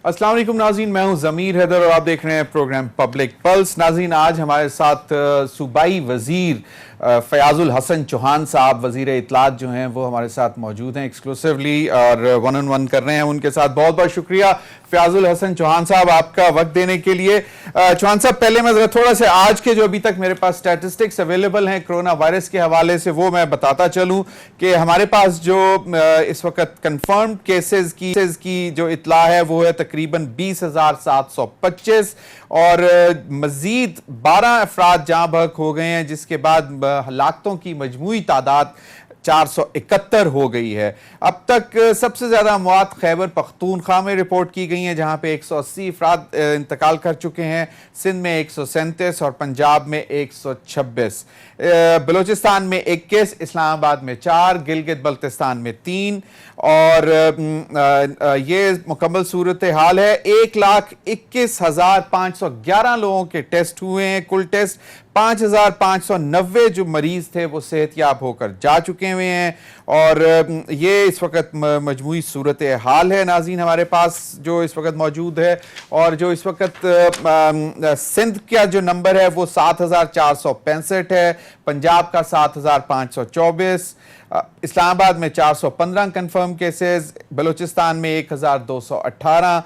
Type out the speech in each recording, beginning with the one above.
अस्सलाम वालेकुम नाज़रीन, मैं हूं ज़मीर हैदर और आप देख रहे हैं प्रोग्राम पब्लिक पल्स। नाज़रीन, आज हमारे साथ सूबाई वज़ीर फ़याज़ुल हसन चौहान साहब, वज़ीर इत्तलात जो हैं वो हमारे साथ मौजूद हैं एक्सक्लूसिवली और वन ऑन वन कर रहे हैं उनके साथ। बहुत बहुत शुक्रिया फ़याज़ुल हसन चौहान साहब आपका वक्त देने के लिए। चौहान साहब, पहले मैं ज़रा थोड़ा सा आज के जो अभी तक मेरे पास स्टैटिस्टिक्स अवेलेबल हैं कोरोना वायरस के हवाले से वो मैं बताता चलूँ कि हमारे पास जो इस वक्त कन्फर्म केसेस की जो इत्तला है वो है तकरीबन 20,725 और मजीद 12 अफराद जहां बहक हो गए हैं, जिसके बाद हलाकतों की मजमूई तादाद 471 हो गई है। अब तक सबसे ज्यादा मौत खैबर पख्तूनख्वा में रिपोर्ट की गई हैं जहां पे 180 अफराद इंतकाल कर चुके हैं, सिंध में 137 और पंजाब में 126, बलूचिस्तान में 21, इस्लामाबाद में 4, गिलगित बल्तिस्तान में 3 और ये मुकम्मल सूरत हाल है। 1,21,511 लोगों के टेस्ट हुए हैं। कुल टेस्ट 5,590 जो मरीज थे वो सेहतयाब होकर जा चुके हुए हैं और ये इस वक्त मजमूई सूरत हाल है नाज़रीन हमारे पास जो इस वक्त मौजूद है। और जो इस वक्त सिंध का जो नंबर है वो 7,465 है, पंजाब का 7,524, इस्लामाबाद में 415 कंफर्म केसेस, बलूचिस्तान में 1,218,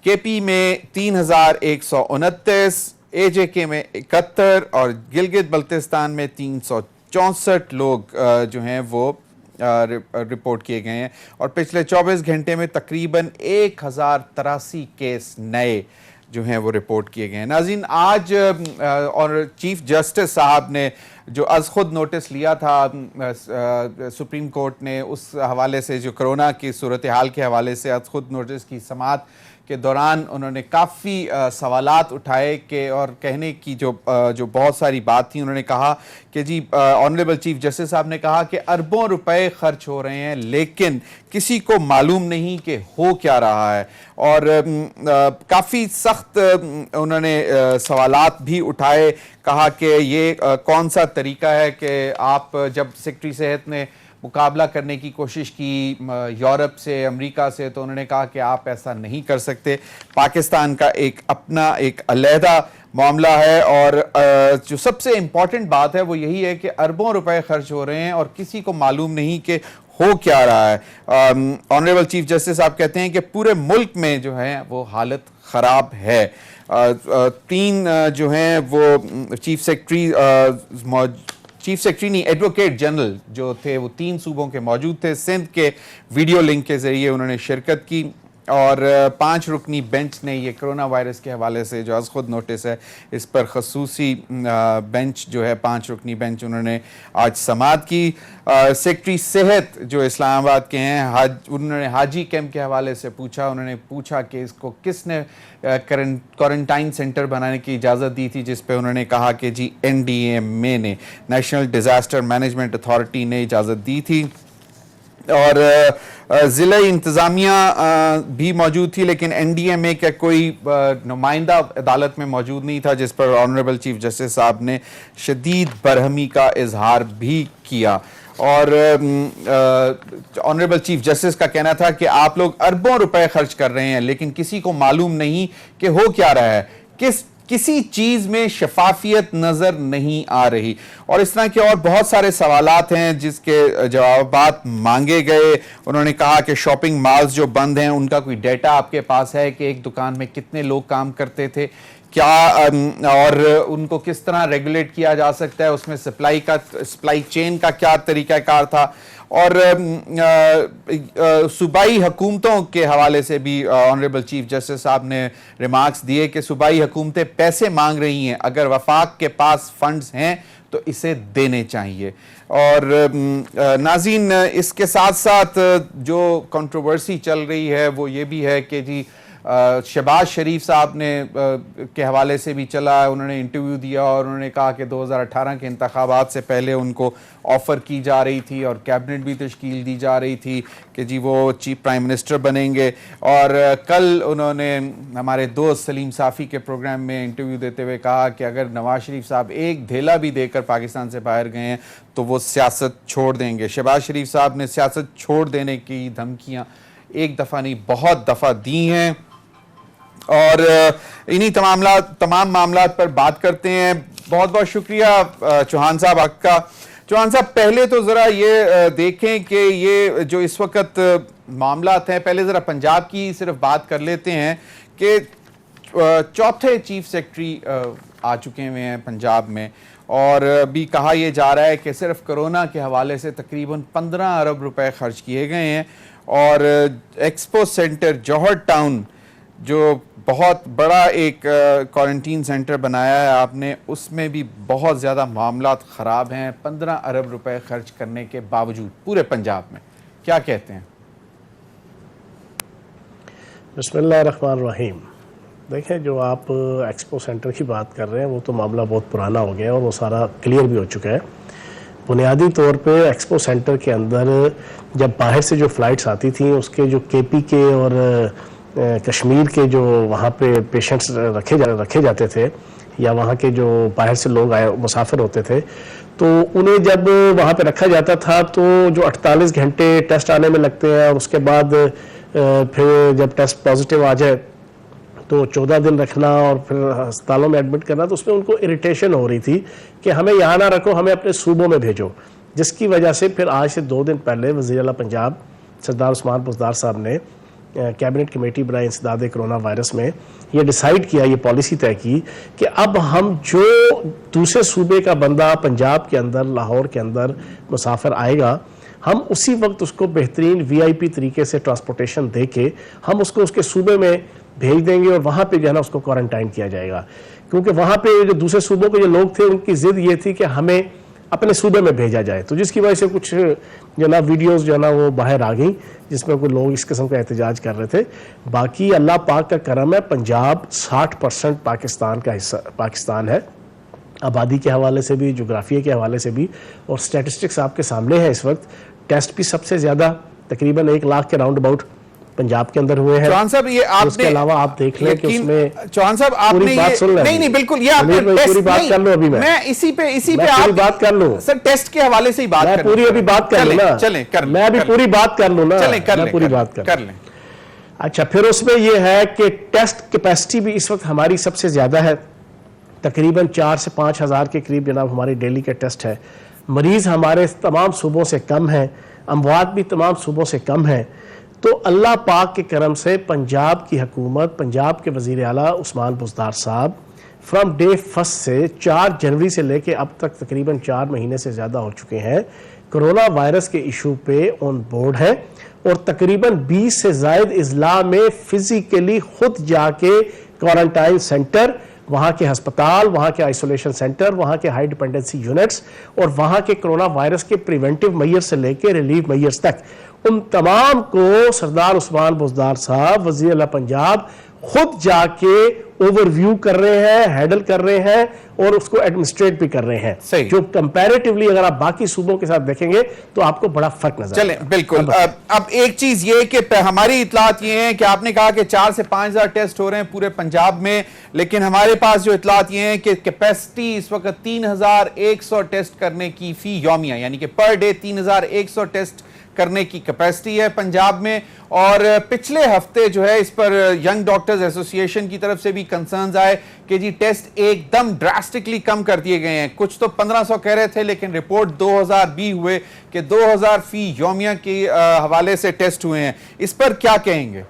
केपी में 3,129, एजेके में 71 और गिलगित बल्तिस्तान में 364 लोग जो हैं वो रिपोर्ट किए गए हैं और पिछले 24 घंटे में तकरीबन 1,083 केस नए जो हैं वो रिपोर्ट किए गए हैं। नाज़रीन, आज और चीफ जस्टिस साहब ने जो अज खुद नोटिस लिया था सुप्रीम कोर्ट ने, उस हवाले से जो कोरोना की सूरत हाल के हवाले से अज खुद नोटिस की समाअत के दौरान उन्होंने काफ़ी सवालात उठाए कि और कहने की जो बहुत सारी बात थी। उन्होंने कहा कि जी ऑनरेबल चीफ जस्टिस साहब ने कहा कि अरबों रुपए खर्च हो रहे हैं लेकिन किसी को मालूम नहीं कि हो क्या रहा है और काफ़ी सख्त उन्होंने सवालात भी उठाए। कहा कि ये कौन सा तरीका है कि आप जब सेक्रेटरी सेहत ने मुकाबला करने की कोशिश की यूरोप से, अमेरिका से, तो उन्होंने कहा कि आप ऐसा नहीं कर सकते, पाकिस्तान का एक अपना एक अलहदा मामला है। और जो सबसे इम्पॉर्टेंट बात है वो यही है कि अरबों रुपए खर्च हो रहे हैं और किसी को मालूम नहीं कि हो क्या रहा है। ऑनरेबल चीफ जस्टिस आप कहते हैं कि पूरे मुल्क में जो है वो हालत ख़राब है। 3 जो हैं वो चीफ सेक्रेटरी नहीं, एडवोकेट जनरल जो थे वो 3 सूबों के मौजूद थे। सिंध के वीडियो लिंक के जरिए उन्होंने शिरकत की और 5 रुकनी बेंच ने ये कोरोना वायरस के हवाले से जो आज खुद नोटिस है इस पर खसूसी बेंच जो है 5 रुकनी बेंच उन्होंने आज समाअत की। सेक्रेटरी सेहत जो इस्लामाबाद के हैं उन्होंने हाजी कैंप के हवाले से पूछा। उन्होंने पूछा कि इसको किसने क्वारंटाइन सेंटर बनाने की इजाज़त दी थी, जिस पे उन्होंने कहा कि जी NDMA ने, नेशनल डिज़ास्टर मैनेजमेंट अथॉरिटी ने इजाज़त दी थी। और ज़िला इंतज़ामिया भी मौजूद थी लेकिन NDMA का कोई नुमाइंदा अदालत में मौजूद नहीं था, जिस पर ऑनरेबल चीफ जस्टिस साहब ने शदीद बरहमी का इजहार भी किया। और ऑनरेबल चीफ जस्टिस का कहना था कि आप लोग अरबों रुपए खर्च कर रहे हैं लेकिन किसी को मालूम नहीं कि हो क्या रहा है, किसी चीज में शफाफियत नजर नहीं आ रही। और इस तरह के और बहुत सारे सवालात हैं जिसके जवाबात मांगे गए। उन्होंने कहा कि शॉपिंग मॉल्स जो बंद हैं उनका कोई डेटा आपके पास है कि एक दुकान में कितने लोग काम करते थे क्या, और उनको किस तरह रेगुलेट किया जा सकता है, उसमें सप्लाई चेन का क्या तरीकाकार था। और सूबाई हुकूमतों के हवाले से भी ऑनरेबल चीफ जस्टिस साहब ने रिमार्क्स दिए कि सूबाई हुकूमतें पैसे मांग रही हैं, अगर वफाक के पास फंड्स हैं तो इसे देने चाहिए। और नाज़रीन, इसके साथ साथ जो कंट्रोवर्सी चल रही है वो ये भी है कि जी शहबाज शरीफ साहब ने के हवाले से भी चला, उन्होंने इंटरव्यू दिया और उन्होंने कहा कि 2018 के इंतखाबात से पहले उनको ऑफ़र की जा रही थी और कैबिनेट भी तश्कील दी जा रही थी कि जी वो चीफ प्राइम मिनिस्टर बनेंगे। और कल उन्होंने हमारे दोस्त सलीम साफ़ी के प्रोग्राम में इंटरव्यू देते हुए कहा कि अगर नवाज शरीफ साहब एक धेला भी देकर पाकिस्तान से बाहर गए हैं तो वो सियासत छोड़ देंगे। शहबाज शरीफ साहब ने सियासत छोड़ देने की धमकियाँ एक दफ़ा नहीं बहुत दफ़ा दी हैं और इन्हीं तमाम मामलात पर बात करते हैं। बहुत बहुत शुक्रिया चौहान साहब आपका। चौहान साहब, पहले तो ज़रा ये देखें कि ये जो इस वक्त मामलात हैं, पहले ज़रा पंजाब की सिर्फ बात कर लेते हैं कि चौथे चीफ सेक्रेटरी आ चुके हुए हैं पंजाब में, और भी कहा यह जा रहा है कि सिर्फ कोरोना के हवाले से तकरीबन 15 अरब रुपए खर्च किए गए हैं। और एक्सपो सेंटर जौहर टाउन, जो बहुत बड़ा एक क्वारंटीन सेंटर बनाया है आपने, उसमें भी बहुत ज़्यादा मामलात ख़राब हैं 15 अरब रुपए खर्च करने के बावजूद पूरे पंजाब में। क्या कहते हैं? बिस्मिल्लाहिर्रहमानिर्रहीम। देखें, जो आप एक्सपो सेंटर की बात कर रहे हैं वो तो मामला बहुत पुराना हो गया और वो सारा क्लियर भी हो चुका है। बुनियादी तौर पे एक्सपो सेंटर के अंदर जब बाहर से जो फ़्लाइट्स आती थी, उसके जो केपी के और कश्मीर के जो वहाँ पे पेशेंट्स रखे जाते थे, या वहाँ के जो बाहर से लोग आए मुसाफिर होते थे, तो उन्हें जब वहाँ पे रखा जाता था तो जो 48 घंटे टेस्ट आने में लगते हैं, और उसके बाद फिर जब टेस्ट पॉजिटिव आ जाए तो 14 दिन रखना और फिर अस्पतालों में एडमिट करना, तो उसमें उनको इरिटेशन हो रही थी कि हमें यहाँ ना रखो, हमें अपने सूबों में भेजो। जिसकी वजह से फिर आज से 2 दिन पहले वज़ीर आला पंजाब सरदार उस्मान बुज़दार साहब ने कैबिनेट कमेटी बनाई इंसदाद कोरोना वायरस में, ये डिसाइड किया, ये पॉलिसी तय की कि अब हम जो दूसरे सूबे का बंदा पंजाब के अंदर, लाहौर के अंदर मुसाफिर आएगा, हम उसी वक्त उसको बेहतरीन VIP तरीके से ट्रांसपोर्टेशन दे के हम उसको उसके सूबे में भेज देंगे और वहाँ पे जो है ना उसको क्वारंटाइन किया जाएगा। क्योंकि वहाँ पे जो दूसरे सूबों के जो लोग थे, उनकी ज़िद ये थी कि हमें अपने सूबे में भेजा जाए, तो जिसकी वजह से कुछ जो ना वीडियोस जो है ना वो बाहर आ गई, जिसमें कुछ लोग इस किस्म का एहतजाज कर रहे थे। बाकी अल्लाह पाक का करम है, पंजाब 60% पाकिस्तान का हिस्सा पाकिस्तान है, आबादी के हवाले से भी, जोग्राफिया के हवाले से भी, और स्टैटिस्टिक्स आपके सामने है। इस वक्त टेस्ट भी सबसे ज़्यादा तकरीबन 1 लाख के राउंड अबाउट पंजाब के अंदर हुए हैं। चौहान साहब, ये आपने, उसके अलावा आप देख लें कि उसमें चौहान साहब आपने बात सुन लें। नहीं बिल्कुल, ये आपने पूरी बात कर लो। अभी मैं इसी पे आप बात कर लूं सर, टेस्ट के हवाले से ही बात मैं पूरी अभी बात कर लूं ना, चलें कर मैं अभी पूरी बात कर लूं ना, मैं पूरी बात कर लें। अच्छा, फिर उसमें यह है कि टेस्ट कैपेसिटी भी इस वक्त हमारी सबसे ज्यादा है, तकरीबन 4 से 5 हज़ार के करीब जनाब हमारी डेली के टेस्ट है। मरीज हमारे तमाम सूबों से कम है, अमवात भी तमाम सूबों से कम है। तो अल्लाह पाक के करम से पंजाब की हुकूमत, पंजाब के वज़ीर आला उस्मान बुज़दार साहब फ्रॉम डे फर्स्ट से 4 जनवरी से लेके अब तक तकरीबन 4 महीने से ज़्यादा हो चुके हैं, कोरोना वायरस के इशू पे ऑन बोर्ड है, और तकरीबन 20 से ज़ायद अजला में फिजिकली खुद जाके क्वारंटाइन सेंटर, वहाँ के अस्पताल, वहाँ के आइसोलेशन सेंटर, वहाँ के हाई डिपेंडेंसी यूनिट्स और वहाँ के कोरोना वायरस के प्रिवेंटिव मेजर्स से लेकर रिलीफ मेजर्स तक, उन तमाम को सरदार उस्मान बुज़दार साहब वज़ीर आला पंजाब खुद जाके ओवरव्यू कर रहे हैं, हैंडल कर रहे हैं और उसको एडमिनिस्ट्रेट भी कर रहे हैं, जो कंपैरेटिवली अगर आप बाकी सूबों के साथ देखेंगे तो आपको बड़ा फर्क नजर चले। बिल्कुल। अब एक चीज ये कि हमारी इतलात ये है कि आपने कहा कि 4 से 5 हज़ार टेस्ट हो रहे हैं पूरे पंजाब में, लेकिन हमारे पास जो इतलात ये है कि कैपेसिटी इस वक्त 3100 टेस्ट करने की फी यौमिया, यानी कि पर डे 3100 टेस्ट करने की कैपेसिटी है पंजाब में। और पिछले हफ्ते जो है इस पर यंग डॉक्टर्स एसोसिएशन की तरफ से भी कंसर्न्स आए कि जी टेस्ट एकदम ड्रास्टिकली कम कर दिए गए हैं। कुछ तो 1500 कह रहे थे, लेकिन रिपोर्ट 2000 भी हुए कि 2000 फी यौमिया के हवाले से टेस्ट हुए हैं। इस पर क्या कहेंगे?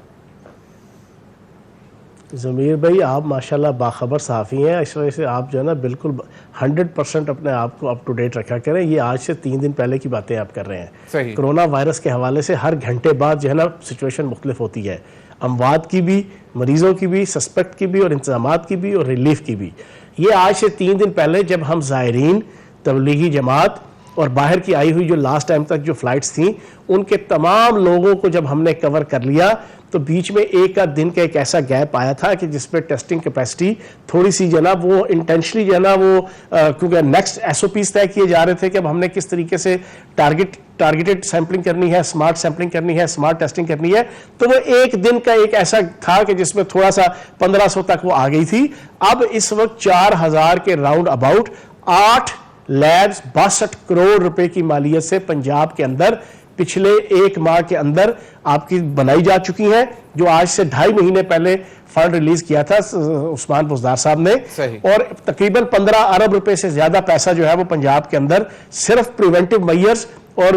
ज़मीर भाई, आप माशाल्लाह बाखबर सहाफ़ी हैं, इस वजह से आप जो है ना बिल्कुल 100% अपने आप को अप टू डेट रखा करें। ये आज से 3 दिन पहले की बातें आप कर रहे हैं। कोरोना वायरस के हवाले से हर घंटे बाद जो है ना सिचुएशन मुख्तलिफ होती है, अमवात की भी, मरीज़ों की भी, सस्पेक्ट की भी और इंतज़ामात की भी और रिलीफ की भी। ये आज से 3 दिन पहले जब हम ज़ायरीन, तबलीगी जमात और बाहर की आई हुई जो लास्ट टाइम तक जो फ़्लाइट्स थी, उनके तमाम लोगों को जब हमने कवर कर लिया तो बीच में एक आध दिन का एक ऐसा गैप आया था कि जिसमें टेस्टिंग कैपेसिटी थोड़ी सी जना वो इंटेंशनली जो है ना वो क्योंकि नेक्स्ट SOPs तय किए जा रहे थे कि अब हमने किस तरीके से टारगेटेड सैम्पलिंग करनी है, स्मार्ट सैम्पलिंग करनी है, स्मार्ट टेस्टिंग करनी है, तो वो एक दिन का एक ऐसा था कि जिसमें थोड़ा सा 1500 तक वो आ गई थी। अब इस वक्त 4000 के राउंड अबाउट 8 लैब्स 62 करोड़ रुपए की मालियत से पंजाब के अंदर पिछले 1 माह के अंदर आपकी बनाई जा चुकी हैं, जो आज से 2.5 महीने पहले फंड रिलीज किया था उस्मान बुज़दार साहब ने, सही। और तकरीबन 15 अरब रुपए से ज्यादा पैसा जो है वो पंजाब के अंदर सिर्फ प्रिवेंटिव मेजर्स और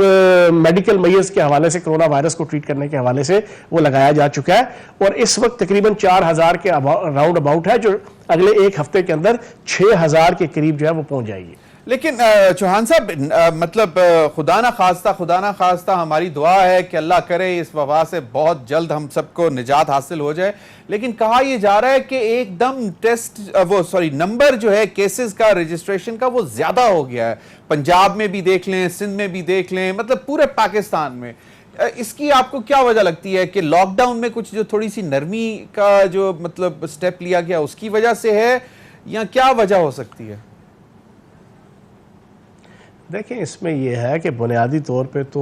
मेडिकल मेजर्स के हवाले से, कोरोना वायरस को ट्रीट करने के हवाले से वो लगाया जा चुका है। और इस वक्त तकरीबन 4000 के राउंड अबाउट है, जो अगले एक हफ्ते के अंदर 6000 के करीब जो है वो पहुंच जाएगी। लेकिन चौहान साहब, मतलब खुदा ना खास्ता हमारी दुआ है कि अल्लाह करे इस वबा से बहुत जल्द हम सबको निजात हासिल हो जाए। लेकिन कहा यह जा रहा है कि एकदम नंबर जो है केसेस का, रजिस्ट्रेशन का, वो ज्यादा हो गया है। पंजाब में भी देख लें, सिंध में भी देख लें, मतलब पूरे पाकिस्तान में। इसकी आपको क्या वजह लगती है कि लॉकडाउन में कुछ जो थोड़ी सी नरमी का जो मतलब स्टेप लिया गया उसकी वजह से है, या क्या वजह हो सकती है? देखिए, इसमें यह है कि बुनियादी तौर पे तो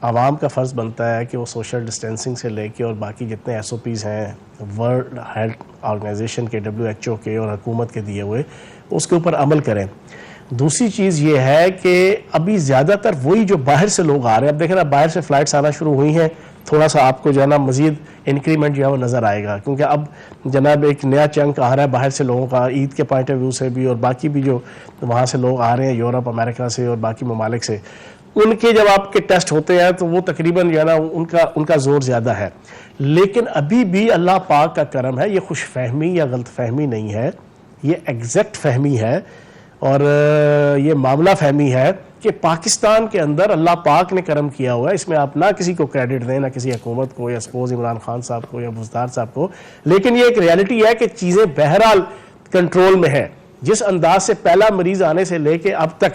आवाम का फ़र्ज़ बनता है कि वो सोशल डिस्टेंसिंग से लेके और बाकी जितने SOPs हैं वर्ल्ड हेल्थ ऑर्गेनाइजेशन के, WHO के और हुकूमत के दिए हुए, उसके ऊपर अमल करें। दूसरी चीज़ ये है कि अभी ज़्यादातर वही जो बाहर से लोग आ रहे हैं, अब देखें ना बाहर से फ़्लाइट्स आना शुरू हुई हैं, थोड़ा सा आपको जो है ना मज़ीद इंक्रीमेंट जो है वो नज़र आएगा, क्योंकि अब जनाब एक नया चंक आ रहा है बाहर से लोगों का, ईद के पॉइंट ऑफ व्यू से भी, और बाकी भी जो वहाँ से लोग आ रहे हैं यूरोप, अमेरिका से और बाकी ममालिक से, उनके जब आपके टेस्ट होते हैं तो वो तकरीबन जो है ना उनका ज़ोर ज़्यादा है। लेकिन अभी भी अल्लाह पाक का करम है, ये खुश फहमी या गलत फहमी नहीं है, ये एग्जैक्ट फहमी है और ये मामला फहमी है कि पाकिस्तान के अंदर अल्लाह पाक ने करम किया हुआ है। इसमें आप ना किसी को क्रेडिट दें, ना किसी हुकूमत को, या सपोज इमरान खान साहब को या बुज़दार साहब को, लेकिन ये एक रियलिटी है कि चीज़ें बहरहाल कंट्रोल में है। जिस अंदाज से पहला मरीज आने से लेके अब तक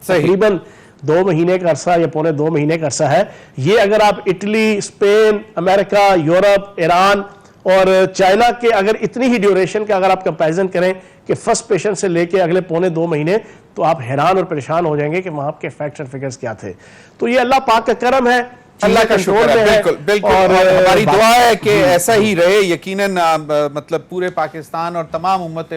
तकरीबन 2 महीने का अरसा या पौने 2 महीने का अरसा है, ये अगर आप Italy, Spain, America, Europe, Iran और चाइना के अगर इतनी ही ड्यूरेशन का अगर आप कंपैरिजन करें कि फर्स्ट पेशेंट से लेके अगले पौने 2 महीने, तो आप हैरान और परेशान हो जाएंगे कि वहां के फैक्ट्स एंड फिगर्स क्या थे। तो ये अल्लाह पाक का करम है, अल्लाह का शुक्र है। बिल्कुल बिल्कुल, और हमारी दुआ है कि ऐसा ही रहे। यकीनन मतलब पूरे पाकिस्तान और तमाम उम्मत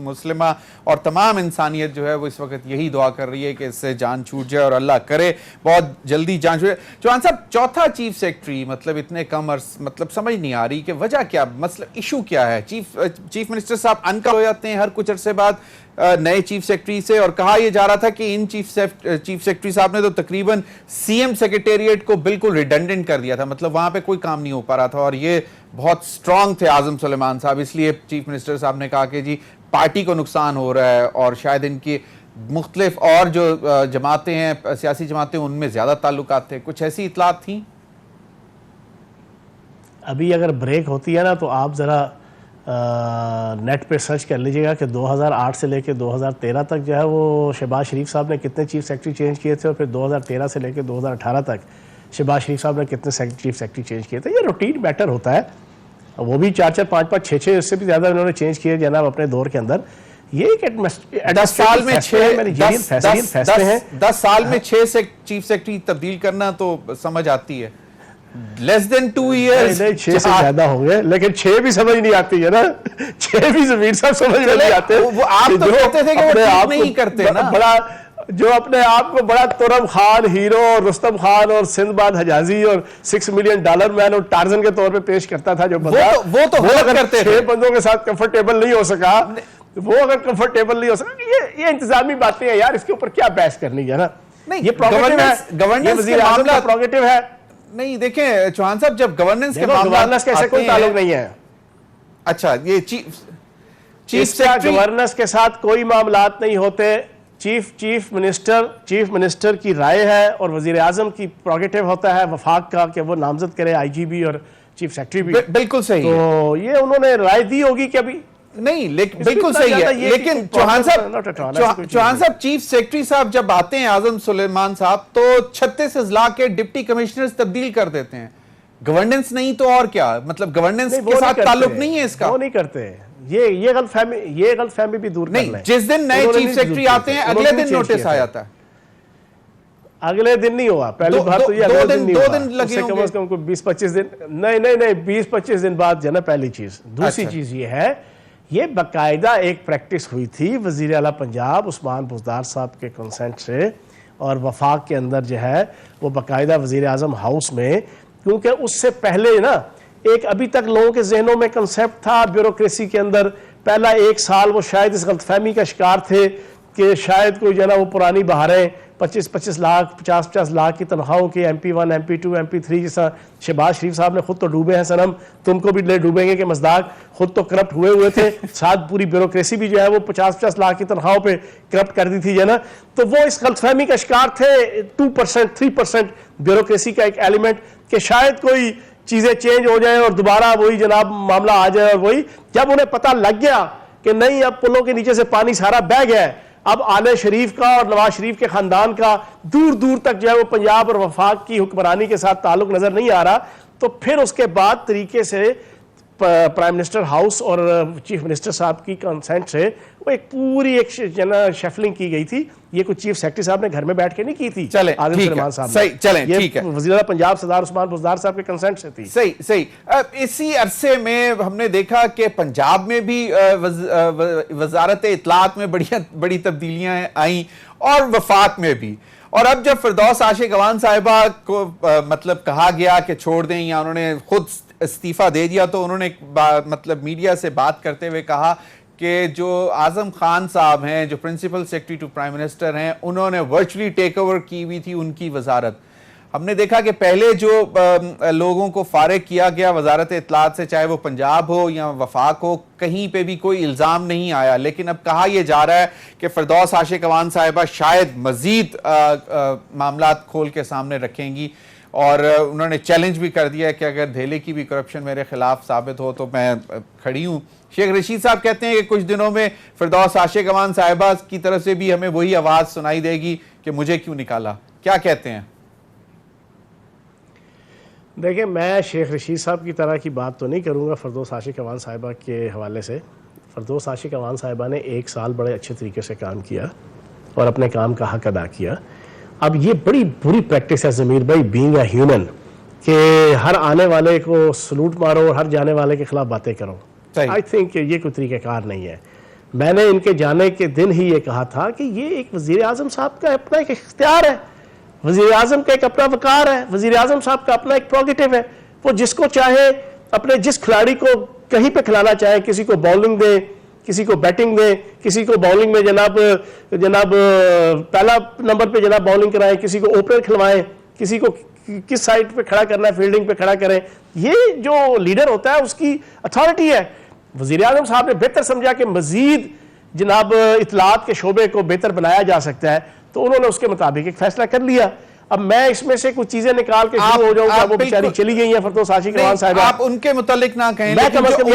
मुस्लिमा और तमाम इंसानियत जो है वो इस वक्त यही दुआ कर रही है कि इससे जान छूट जाए, और अल्लाह करे बहुत जल्दी जान छूटे। चौहान साहब, चौथा चीफ सेक्रेटरी, मतलब इतने कम मतलब समझ नहीं आ रही कि वजह क्या, मतलब इशू क्या है? चीफ मिनिस्टर साहब अनकल हो जाते हैं हर कुछ अरसे बाद नए चीफ सेक्रेटरी से, और कहा यह जा रहा था कि इन चीफ सेक्रेटरी साहब ने तो तकरीबन CM सेक्रेटेरिएट को बिल्कुल रिडंडेंट कर दिया था, मतलब वहां पे कोई काम नहीं हो पा रहा था, और ये बहुत स्ट्रांग थे आजम सुलेमान साहब, इसलिए चीफ मिनिस्टर साहब ने कहा कि जी पार्टी को नुकसान हो रहा है, और शायद इनकी मुख्तलिफ और जो जमातें हैं, सियासी जमातें, उनमें ज्यादा ताल्लुकात थे। कुछ ऐसी इतलात थी? अभी अगर ब्रेक होती है ना तो आप ज़रा नेट पे सर्च कर लीजिएगा कि 2008 से लेकर 2013 तक जो है वो शहबाज शरीफ साहब ने कितने चीफ सेक्रेटरी चेंज किए थे, और फिर 2013 से लेकर 2018 तक शहबाज शरीफ साहब ने कितने चीफ सेक्रेटरी चेंज किए थे। ये रूटीन मैटर होता है, वो भी 4-4, 5-5, 6-6, इससे भी ज़्यादा उन्होंने चेंज किए जनाब अपने दौर के अंदर। ये एक 10 साल में 6 फैसले हैं। 10 साल में 6 से चीफ सेक्रेटरी तब्दील करना तो समझ आती है, लेस देन 2 ईयर्स। नहीं, 6 से ज्यादा हो गए, लेकिन 6 भी समझ नहीं आती है ना, 6 भी जमीर साहब समझ में नहीं आते। वो आप तो कहते थे कि वो ठीक नहीं करते ना, बड़ा जो अपने आप को बड़ा तुरम खान हीरो, रुस्तम खान और सिंधबाद हजाजी और $6 मिलियन मैन और टार्जन के तौर पे पेश करता था जो बंदा, वो अगर करते 6 बंदों के साथ कंफर्टेबल नहीं हो सका, वो अगर कंफर्टेबल नहीं हो सका, ये इंतजामी बातें हैं यार, इसके ऊपर क्या बहस करनी है ना। नहीं, ये गवर्नेंस के मामला प्रोगेटिव है। नहीं देखें चौहान साहब, जब गवर्नेंस के मामला गवर्नेंस का ऐसा कोई ताल्लुक नहीं है। अच्छा, ये चीफ सेक्रेटरी गवर्नेंस के साथ कोई मामलात नहीं होते। चीफ मिनिस्टर की राय है और वजीर आजम की प्रोगेटिव होता है वफाक का कि वो नामजद करे IGB और चीफ सेक्रेटरी भी। बिल्कुल सही तो है। ये उन्होंने राय दी होगी कि अभी नहीं, लेकिन बिल्कुल सही है। लेकिन चौहान साहब चीफ सेक्रेटरी साहब जब आते हैं आजम सुलेमान साहब, तो 36 अजला के डिप्टी कमिश्नर्स तब्दील कर देते हैं। गवर्नेंस नहीं तो और क्या, मतलब गवर्नेंस के साथ ताल्लुक नहीं है इसका। वो नहीं करते, ये गलतफहमी भी दूर नहीं, जिस दिन नए चीफ सेक्रेटरी आते हैं अगले दिन नोटिस आ जाता है। अगले दिन नहीं हुआ, पहली बात तो ये दो दिन लगे कम से कम 20-25 दिन, नहीं 20-25 दिन बाद जो ना पहली चीज। दूसरी चीज ये है, ये बाकायदा एक प्रैक्टिस हुई थी वजीर आला पंजाब उस्मान बुज़दार साहब के कंसेंट से, और वफाक के अंदर जो है वो बाकायदा वजीर आजम हाउस में, क्योंकि उससे पहले ना एक अभी तक लोगों के जहनों में कंसेप्ट था ब्यूरोक्रेसी के अंदर, पहला 1 साल वो शायद इस गलतफहमी का शिकार थे कि शायद कोई जो है ना वो पुरानी बहारें 25-25 लाख 50-50 लाख की तनख्वाहों की MP1 MP2 MP3 जैसा शहबाज शरीफ साहब ने खुद तो डूबे हैं सनम, तुमको भी ले डूबेंगे कि मजदाक, खुद तो करप्ट हुए थे, साथ पूरी ब्यूरोक्रेसी भी जो है वो 50-50 लाख की तनख्वाहों पे करप्ट कर दी थी जो है ना। तो वो इस गलतफहमी का शिकार थे 2% 3% ब्यूरोक्रेसी का एक एलिमेंट कि शायद कोई चीजें चेंज हो जाए और दोबारा वही जनाब मामला आ जाए। और वही जब उन्हें पता लग गया कि नहीं अब पुलों के नीचे से पानी सारा बह गया है, अब आले शरीफ का और नवाज शरीफ के खानदान का दूर दूर तक जो है वो पंजाब और वफाक की हुक्मरानी के साथ ताल्लुक नजर नहीं आ रहा, तो फिर उसके बाद तरीके से प्राइम मिनिस्टर हाउस और चीफ मिनिस्टर साहब की कंसेंट से वो एक पूरी एक शेफलिंग की गई थी। ये कुछ चीफ सेक्रेटरी साहब ने घर में बैठ के नहीं की थी, चले आदिल ठीक सलमान है, साहब सही, चलें ठीक है, वज़ीर पंजाब सरदार उस्मान बुज़दार साहब के कंसेंट से थी। सही सही। इसी अरसे में हमने देखा कि पंजाब में भी वजारत इत्तलात में बड़ी तब्दीलियां आई और वफाक में भी। और अब जब फिरदौस आशिक अवान साहिबा को मतलब कहा गया कि छोड़ दें या उन्होंने खुद इस्तीफा दे दिया, तो उन्होंने मतलब मीडिया से बात करते हुए कहा कि जो आजम खान साहब हैं, जो principal secretary to prime minister हैं, उन्होंने वर्चुअली टेक ओवर की हुई थी उनकी वजारत। हमने देखा कि पहले जो लोगों को फारिग किया गया वजारत इत्तलात से, चाहे वो पंजाब हो या वफाक हो, कहीं पे भी कोई इल्ज़ाम नहीं आया। लेकिन अब कहा यह जा रहा है कि फिरदौस आशिक अवान साहिबा शायद मजीद मामलात खोल के सामने रखेंगी, और उन्होंने चैलेंज भी कर दिया है कि अगर धेले की भी करप्शन मेरे खिलाफ साबित हो तो मैं खड़ी हूँ। शेख रशीद साहब कहते हैं कि कुछ दिनों में फिरदौस आशिक अवान साहिबा की तरफ से भी हमें वही आवाज़ सुनाई देगी कि मुझे क्यों निकाला। क्या कहते हैं? देखिए, मैं शेख रशीद साहब की तरह की बात तो नहीं करूँगा फिरदौस आशिक अवान साहिबा के हवाले से। फिरदौस आशिक अवान साहिबा ने 1 साल बड़े अच्छे तरीके से काम किया और अपने काम का हक अदा किया। अब ये बड़ी बुरी प्रैक्टिस है ज़मीर भाई, बीइंग अ ह्यूमन, कि हर आने वाले को सलूट मारो और हर जाने वाले के खिलाफ बातें करो। आई थिंक ये कोई तरीक़ाकार नहीं है। मैंने इनके जाने के दिन ही ये कहा था कि ये एक वज़ीर आज़म साहब का अपना एक इख्तियार है, वज़ीर आज़म का एक अपना वकार है, वज़ीर आज़म साहब का अपना एक प्रोगेटिव है। वो जिसको चाहे अपने जिस खिलाड़ी को कहीं पे खिलाना चाहे, किसी को बॉलिंग दे, किसी को बैटिंग दे, किसी को बॉलिंग में जनाब पहला नंबर पे जनाब बॉलिंग कराएं, किसी को ओपनर खिलवाएं, किसी को किस साइड पे खड़ा करना है, फील्डिंग पे खड़ा करें। ये जो लीडर होता है उसकी अथॉरिटी है। वज़ीर आज़म साहब ने बेहतर समझा कि मजीद जनाब इत्तलात के शोबे को बेहतर बनाया जा सकता है, तो उन्होंने उसके मुताबिक एक फैसला कर लिया। अब मैं इसमें से कुछ चीजें निकाल के शुरू हो जाऊंगा, वो बेचारी चली गई हैं फिरदौस आशिक अवान साहिबा, आप उनके मुतालिक ना कहें। मैं कम से कम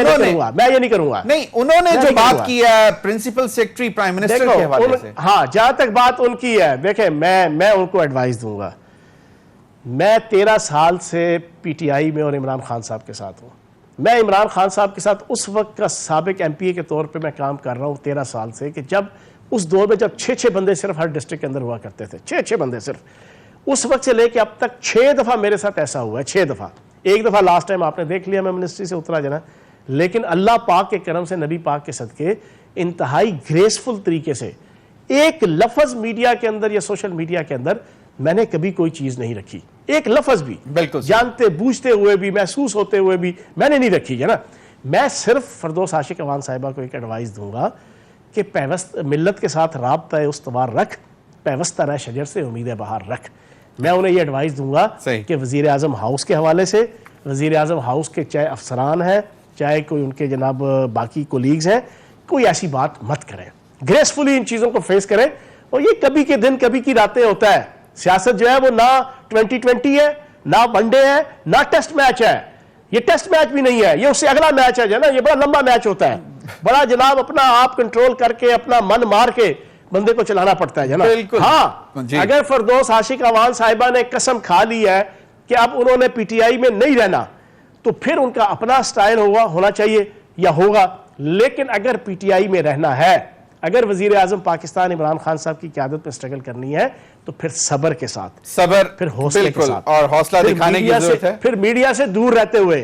मैं ये नहीं करूंगा। नहीं, उन्होंने जो बात की है प्रिंसिपल सेक्रेटरी प्राइम मिनिस्टर के हवाले से, हाँ, जहां तक बात उनकी है, देखें मैं उनको एडवाइस दूंगा। मैं 13 साल से PTI में और इमरान खान साहब के साथ हूँ। मैं इमरान खान साहब के साथ उस वक्त का साबिक MPA के तौर पर मैं काम कर रहा हूँ 13 साल से, कि जब उस दौर में जब 6-6 बंदे सिर्फ हर डिस्ट्रिक्ट के अंदर हुआ करते थे, 6-6 बंदे सिर्फ। उस वक्त से लेके अब तक 6 दफ़ा मेरे साथ ऐसा हुआ है, 6 दफ़ा। एक दफ़ा लास्ट टाइम आपने देख लिया, मैं मिनिस्ट्री से उतरा जना, लेकिन अल्लाह पाक के करम से, नबी पाक के सदके, इंतहाई ग्रेसफुल तरीके से एक लफ्ज़ मीडिया के अंदर या सोशल मीडिया के अंदर मैंने कभी कोई चीज़ नहीं रखी, एक लफ्ज़ भी, बिल्कुल जानते बूझते हुए भी, महसूस होते हुए भी मैंने नहीं रखी है ना। मैं सिर्फ फिरदौस आशिक अवान साहिबा को एक एडवाइस दूंगा कि पैवस्त मिल्लत के साथ राब्ता उस्तवार रख, पैवस्ता रह शजर से उम्मीद बहार रख। मैं उन्हें ये एडवाइस दूंगा कि वज़ीर आज़म हाउस के हवाले से, वज़ीर आज़म हाउस के चाहे अफसरान हैं, चाहे कोई उनके जनाब बाकी कोलीग्स हैं, कोई ऐसी बात मत करें, ग्रेसफुली इन चीज़ों को फेस करें। और ये कभी के दिन कभी की रातें होता है। सियासत जो है वो ना 2020 है, ना वनडे है, ना टेस्ट मैच है। ये टेस्ट मैच भी नहीं है, ये उससे अगला मैच है ना, ये बड़ा लंबा मैच होता है, बड़ा जनाब अपना आप कंट्रोल करके, अपना मन मार के बंदे को चलाना पड़ता है जना। हाँ, अगर फिरदौस आशिक अवान साहिबा ने कसम खा ली है कि अब उन्होंने PTI में नहीं रहना, तो फिर उनका अपना स्टाइल होना चाहिए या होगा। लेकिन अगर PTI में रहना है, अगर वजीर आजम पाकिस्तान इमरान खान साहब की क़यादत में स्ट्रगल करनी है, तो फिर सब्र के साथ, सब्र, फिर हौसले के साथ, और हौसला दिखाने की जरूरत है। फिर मीडिया से दूर रहते हुए,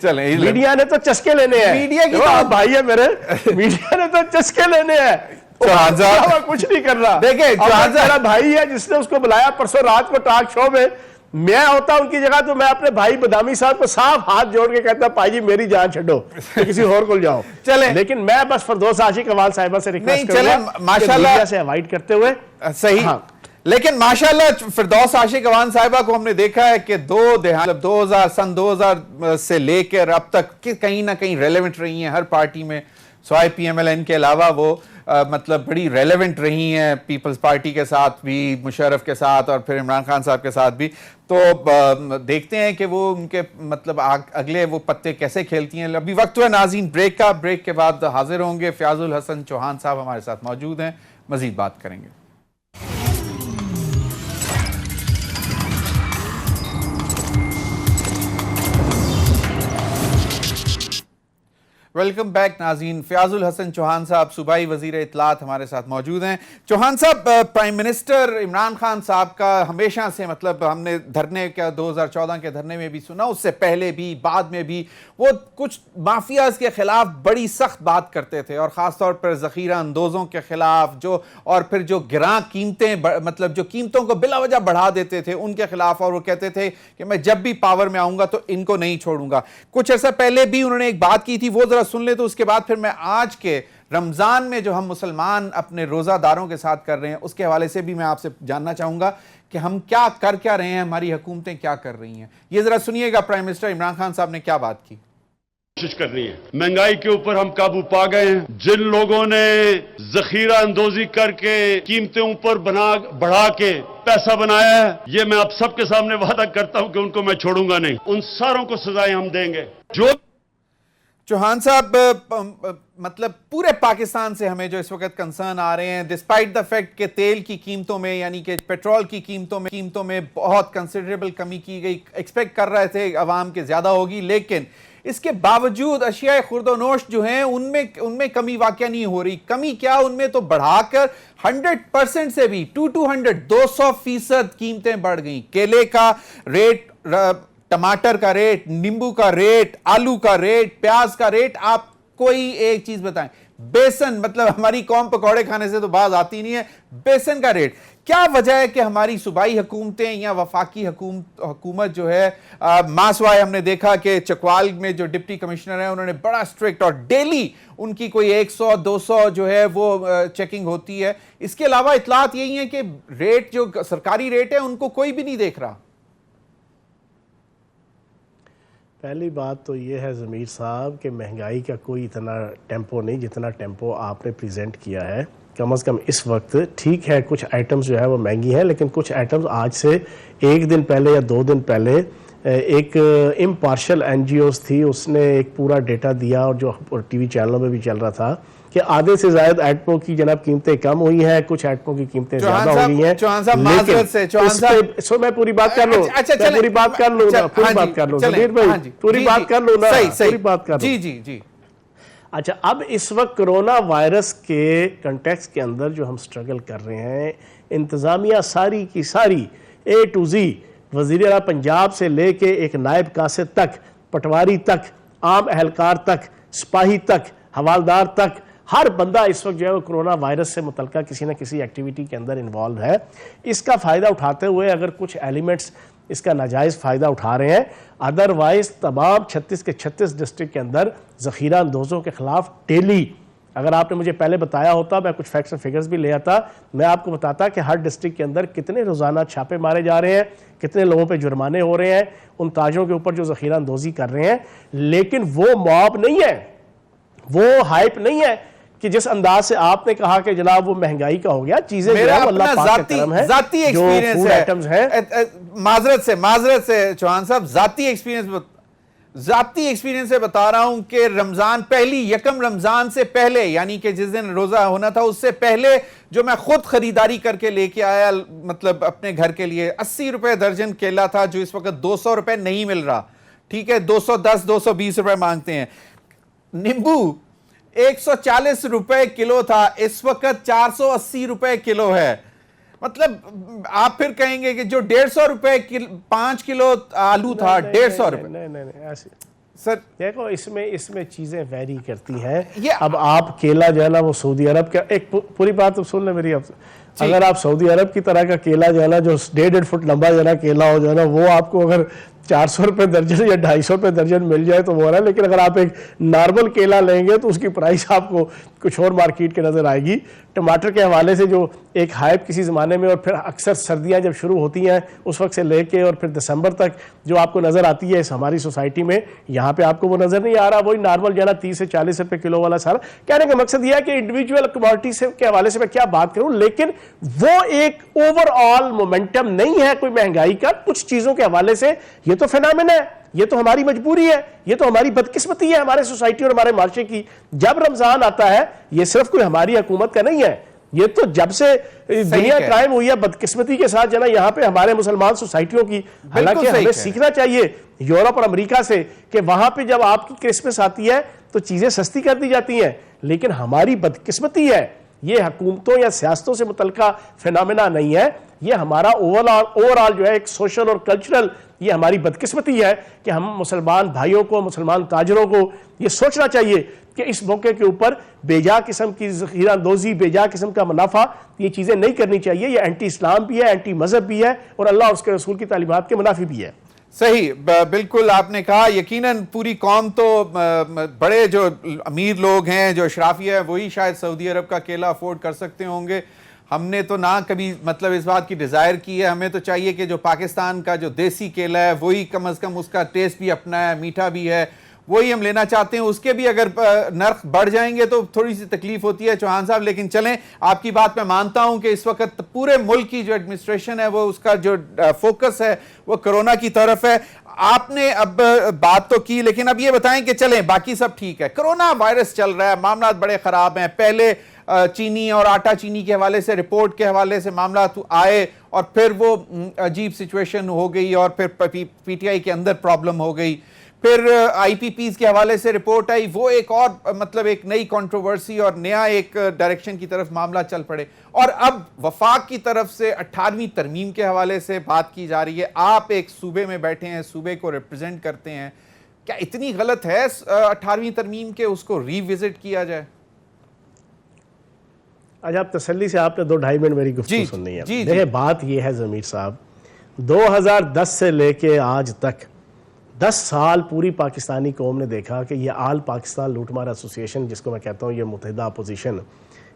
चले, मीडिया ने तो चस्के लेने हैं, मीडिया की तो भाई है मेरे, मीडिया ने तो चस्के लेने हैं, कुछ नहीं कर रहा। देखिए, मेरा भाई है जिसने उसको बुलाया परसों रात को टॉक शो में, मैं होता उनकी जगह तो मैं अपने भाई बदामी साहब को साफ हाथ जोड़ के कहता भाई जी मेरी जान छोड़ो तो किसी और को जाओ। चले, लेकिन मैं बस फरदौस आशिक अवाल साहिबा से रिक्वेस्ट नहीं, चले, माशाल्लाह से अवॉइड करते हुए सही। हाँ। लेकिन माशाल्लाह फिरदौस आशिक अवान साहिबा को हमने देखा है कि 2000 से लेकर अब तक कहीं ना कहीं रेलेवेंट रही हैं हर पार्टी में, स्वाय PMLN के अलावा वो मतलब बड़ी रेलेवेंट रही हैं पीपल्स पार्टी के साथ भी, मुशर्रफ के साथ और फिर इमरान खान साहब के साथ भी। तो देखते हैं कि वो उनके मतलब अगले वो पत्ते कैसे खेलती हैं। अभी वक्त हुआ नाज़रीन ब्रेक का, ब्रेक के बाद हाजिर होंगे फ़याज़ुल हसन चौहान साहब हमारे साथ मौजूद हैं, मज़ीद बात करेंगे। वेलकम बैक नाज़रीन। फ़याज़ुल हसन चौहान साहब सूबाई वज़ीर इत्तलात हमारे साथ मौजूद हैं। चौहान साहब, प्राइम मिनिस्टर इमरान खान साहब का हमेशा से मतलब हमने धरने का 2014 के धरने में भी सुना, उससे पहले भी बाद में भी वो कुछ माफियाज के खिलाफ बड़ी सख्त बात करते थे और ख़ास तौर पर ज़ख़ीरा अंदोज़ों के खिलाफ जो और फिर जो गिरां कीमतें मतलब जो कीमतों को बिला वजह बढ़ा देते थे उनके खिलाफ, और वो कहते थे कि मैं जब भी पावर में आऊँगा तो इनको नहीं छोड़ूंगा। कुछ ऐसा पहले भी उन्होंने एक बात की थी, वो ज़रा सुन ले तो उसके बाद फिर मैं आज के रमजान में जो हम मुसलमान अपने रोजादारों के साथ कर रहे हैं उसके हवाले से भी मैं आपसे जानना चाहूंगा कि हम क्या रहे हैं, हमारी हुकूमतें क्या कर रही हैं। ये जरा सुनिएगा प्राइम मिनिस्टर इमरान खान साहब ने क्या बात की। कोशिश करनी है, महंगाई के ऊपर हम काबू पा गए हैं। जिन लोगों ने जखीरा अंदोजी करके कीमतें ऊपर बढ़ा के पैसा बनाया है, ये मैं आप सबके सामने वादा करता हूं कि उनको मैं छोड़ूंगा नहीं। उन सारों को सजाएं हम देंगे। जो चौहान साहब, मतलब पूरे पाकिस्तान से हमें जो इस वक्त कंसर्न आ रहे हैं, डिस्पाइट द फैक्ट कि तेल की कीमतों में यानी कि पेट्रोल की कीमतों में बहुत कंसिडरेबल कमी की गई, एक्सपेक्ट कर रहे थे अवाम के ज़्यादा होगी, लेकिन इसके बावजूद अशियाए खुर्दोनोश जो हैं उनमें कमी वाक़या नहीं हो रही। कमी क्या, उनमें तो बढ़ाकर 100% से भी 200% कीमतें बढ़ गई। केले का रेट, टमाटर का रेट, नींबू का रेट, आलू का रेट, प्याज का रेट, आप कोई एक चीज बताएं। बेसन, मतलब हमारी कौम पकौड़े खाने से तो बात आती नहीं है, बेसन का रेट। क्या वजह है कि हमारी सूबाई हुकूमतें या वफाकी हुकूमत जो है, मासवाई हमने देखा कि चकवाल में जो डिप्टी कमिश्नर है उन्होंने बड़ा स्ट्रिक्ट और डेली उनकी कोई 100-200 जो है वो चेकिंग होती है। इसके अलावा इतलात यही है कि रेट जो सरकारी रेट है उनको कोई भी नहीं देख रहा। पहली बात तो ये है ज़मीर साहब कि महंगाई का कोई इतना टेम्पो नहीं जितना टेम्पो आपने प्रेजेंट किया है। कम से कम इस वक्त ठीक है, कुछ आइटम्स जो है वो महंगी हैं, लेकिन कुछ आइटम्स आज से एक दिन पहले या 2 दिन पहले एक इम्पार्शल NGOs थी, उसने एक पूरा डेटा दिया और जो TV चैनलों में भी चल रहा था कि आधे से ज्यादा आइटमों की जनाब कीमतें कम हुई हैं, कुछ आइटमों की कीमतें ज्यादा हो गई हैं। मैं पूरी बात कर लूं, पूरी बात कर लूं ना, पूरी बात कर लूं जमीर भाई, पूरी बात कर लूं ना, पूरी बात कर लूं। जी। अच्छा, अब इस वक्त कोरोना वायरस के कंटेक्स्ट के अंदर जो हम स्ट्रगल कर रहे हैं, इंतजामिया सारी की सारी A to Z, वज़ीर आला पंजाब से लेके एक नायब कासिद तक, पटवारी तक, आम अहलकार तक, सिपाही तक, हवालदार तक, हर बंदा इस वक्त जो है वो कोरोना वायरस से मुतल्लिक़ किसी न किसी एक्टिविटी के अंदर इन्वॉल्व है। इसका फ़ायदा उठाते हुए अगर कुछ एलिमेंट्स इसका नाजायज़ फ़ायदा उठा रहे हैं, अदरवाइज़ तमाम 36 के 36 डिस्ट्रिक्ट के अंदर ज़ख़ीरा अंदोज़ों के ख़िलाफ़ डेली, अगर आपने मुझे पहले बताया होता, मैं कुछ फैक्ट्स एंड फिगर्स भी ले आता, मैं आपको बताता कि हर डिस्ट्रिक्ट के अंदर कितने रोज़ाना छापे मारे जा रहे हैं, कितने लोगों पे जुर्माने हो रहे हैं उन ताजरों के ऊपर जो ज़ख़ीरा अंदोज़ी कर रहे हैं। लेकिन वो मॉब नहीं है, वो हाइप नहीं है कि जिस अंदाज से आपने कहा कि जनाब वो महंगाई का हो गया, चीजें मेरा अपना जाती एक्सपीरियंस है, माजरत से चौहान साहब, जाती एक्सपीरियंस से बता रहा हूं कि रमजान यकम रमजान से पहले, यानी कि जिस दिन रोजा होना था उससे पहले जो मैं खुद खरीदारी करके लेके आया, मतलब अपने घर के लिए 80 रुपए दर्जन केला था जो इस वक्त 200 रुपए नहीं मिल रहा, ठीक है, 210-220 रुपए मांगते हैं। नींबू 140 रुपए किलो था, इस वक्त 480 रुपए किलो है। मतलब आप फिर कहेंगे कि जो 150 रुपए 5 किलो आलू था 150 रुपए। नहीं, सर देखो इसमें चीजें वेरी करती हैं। ये अब आप केला जो है ना वो सऊदी अरब का, एक पूरी बात तो सुन ले मेरी। अब अगर आप सऊदी अरब की तरह का केला जो है ना, जो 1.5 फुट लंबा जो है ना केला हो जो है ना, वो आपको अगर 400 रुपये दर्जन या 250 रुपये दर्जन मिल जाए तो वो है। लेकिन अगर आप एक नॉर्मल केला लेंगे तो उसकी प्राइस आपको कुछ और मार्केट के नज़र आएगी। टमाटर के हवाले से जो एक हाइप किसी ज़माने में, और फिर अक्सर सर्दियां जब शुरू होती हैं उस वक्त से लेके और फिर दिसंबर तक जो आपको नज़र आती है इस हमारी सोसाइटी में, यहाँ पे आपको वो नज़र नहीं आ रहा। वही नॉर्मल जो है ना 30 से 40 रुपये किलो वाला सारा। कहने का मकसद यह है कि इंडिविजुअल कमोडिटी से के हवाले से मैं क्या बात करूँ, लेकिन वो एक ओवरऑल मोमेंटम नहीं है कोई महंगाई का। कुछ चीज़ों के हवाले से ये तो फिनोमेना है, ये तो हमारी मजबूरी है, ये तो हमारी बदकिस्मती है हमारे सोसाइटी और हमारे माशरे की। जब रमजान आता है, ये सिर्फ कोई हमारी हुकूमत का नहीं है, ये तो जब से दुनिया कायम हुई है बदकिस्मती के साथ जना यहाँ पे हमारे मुसलमान सोसाइटियों की। हालांकि हमें सीखना चाहिए यूरोप और अमेरिका से कि वहां पे जब आपकी क्रिसमस आती है तो चीजें सस्ती कर दी जाती हैं, लेकिन हमारी बदकिस्मती है, ये हुकूमतों या सियासतों से मुतल्लिका फिनोमेना नहीं है, ये हमारा ओवरऑल जो है एक सोशल और कल्चरल, ये हमारी बदकिस्मती है कि हम मुसलमान भाइयों को, मुसलमान ताजरों को ये सोचना चाहिए कि इस मौके के ऊपर बेजा किस्म की ज़ख़ीरा अंदोज़ी, बेजा किस्म का मुनाफा, ये चीज़ें नहीं करनी चाहिए। ये एंटी इस्लाम भी है, एंटी मजहब भी है और अल्लाह और उसके रसूल की तालीमात के मुनाफी भी है। सही, बिल्कुल आपने कहा। यकीनन पूरी कौम तो बड़े जो अमीर लोग हैं, जो अशराफिया है, वही शायद सऊदी अरब का केला अफोर्ड कर सकते होंगे। हमने तो ना कभी मतलब इस बात की डिज़ायर की है। हमें तो चाहिए कि जो पाकिस्तान का जो देसी केला है वही कम अज़ कम उसका टेस्ट भी अपना है, मीठा भी है, वही हम लेना चाहते हैं। उसके भी अगर नर्ख बढ़ जाएंगे तो थोड़ी सी तकलीफ होती है चौहान साहब। लेकिन चलें, आपकी बात मैं मानता हूं कि इस वक्त पूरे मुल्क की जो एडमिनिस्ट्रेशन है वो उसका जो फोकस है वो कोरोना की तरफ है। आपने अब बात तो की, लेकिन अब ये बताएं कि चलें बाकी सब ठीक है, कोरोना वायरस चल रहा है, मामला बड़े ख़राब हैं। पहले चीनी और आटा चीनी के हवाले से, रिपोर्ट के हवाले से मामला आए और फिर वो अजीब सिचुएशन हो गई और फिर पीटीआई के अंदर प्रॉब्लम हो गई। फिर आईपीपीज के हवाले से रिपोर्ट आई, वो एक और मतलब एक नई कंट्रोवर्सी और नया एक डायरेक्शन की तरफ मामला चल पड़े। और अब वफाक की तरफ से 18वीं तरमीम के हवाले से बात की जा रही है। आप एक सूबे में बैठे हैं, सूबे को रिप्रेजेंट करते हैं, क्या इतनी गलत है 18वीं तरमीम के उसको रिविजिट किया जाए? आज आप तसल्ली से आपने 2-2.5 मिनट मेरी गुफ्तगू सुननी है। देखिए बात यह है ज़मीर साहब, 2010 से लेके आज तक 10 साल पूरी पाकिस्तानी कौम ने देखा कि ये आल पाकिस्तान लूटमार एसोसिएशन, जिसको मैं कहता हूँ ये मुत्तहिदा अपोजिशन,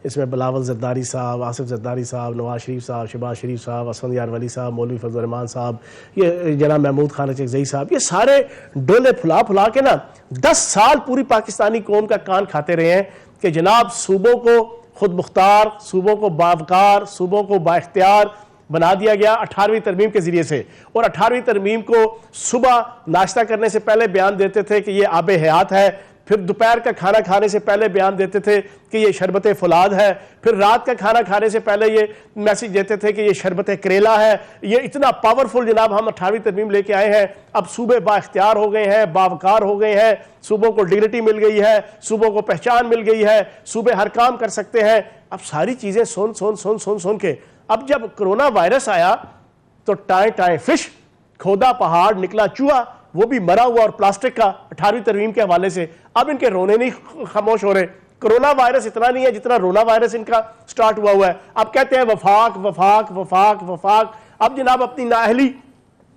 इसमें बिलावल जरदारी साहब, आसिफ जरदारी साहब, नवाज शरीफ साहब, शहबाज शरीफ साहब, असफंद यार वली साहब, मौलवी फजल रहमान साहब, ये जनाब महमूद खान अचकज़ई साहब, ये सारे डोले फुला फुला के ना 10 साल पूरी पाकिस्तानी कौम का कान खाते रहे हैं कि जनाब सूबों को खुद मुख्तार, सूबों को बावकार, सूबों को बाइख्तियार बना दिया गया 18वीं तरमीम के जरिए से। और 18वीं तरमीम को सुबह नाश्ता करने से पहले बयान देते थे कि ये आबे हयात है, फिर दोपहर का खाना खाने से पहले बयान देते थे कि ये शरबत फुलाद है, फिर रात का खाना खाने से पहले ये मैसेज देते थे कि ये शरबत करेला है। ये इतना पावरफुल जनाब हम 18वीं तरमीम लेके आए हैं। अब सूबे बाख्तियार हो गए हैं, बावकार हो गए हैं, सूबों को डिग्निटी मिल गई है, सूबों को पहचान मिल गई है, सूबे हर काम कर सकते हैं। अब सारी चीज़ें सुन के अब जब कोरोना वायरस आया तो टाए टाए फिश, खोदा पहाड़ निकला चूहा, वो भी मरा हुआ और प्लास्टिक का 18वीं तरमीम के हवाले से। अब इनके रोने नहीं खामोश हो रहे। कोरोना वायरस इतना नहीं है जितना रोना वायरस इनका स्टार्ट हुआ है। अब कहते हैं वफाक वफाक वफाक वफाक। अब जनाब अपनी नाअहली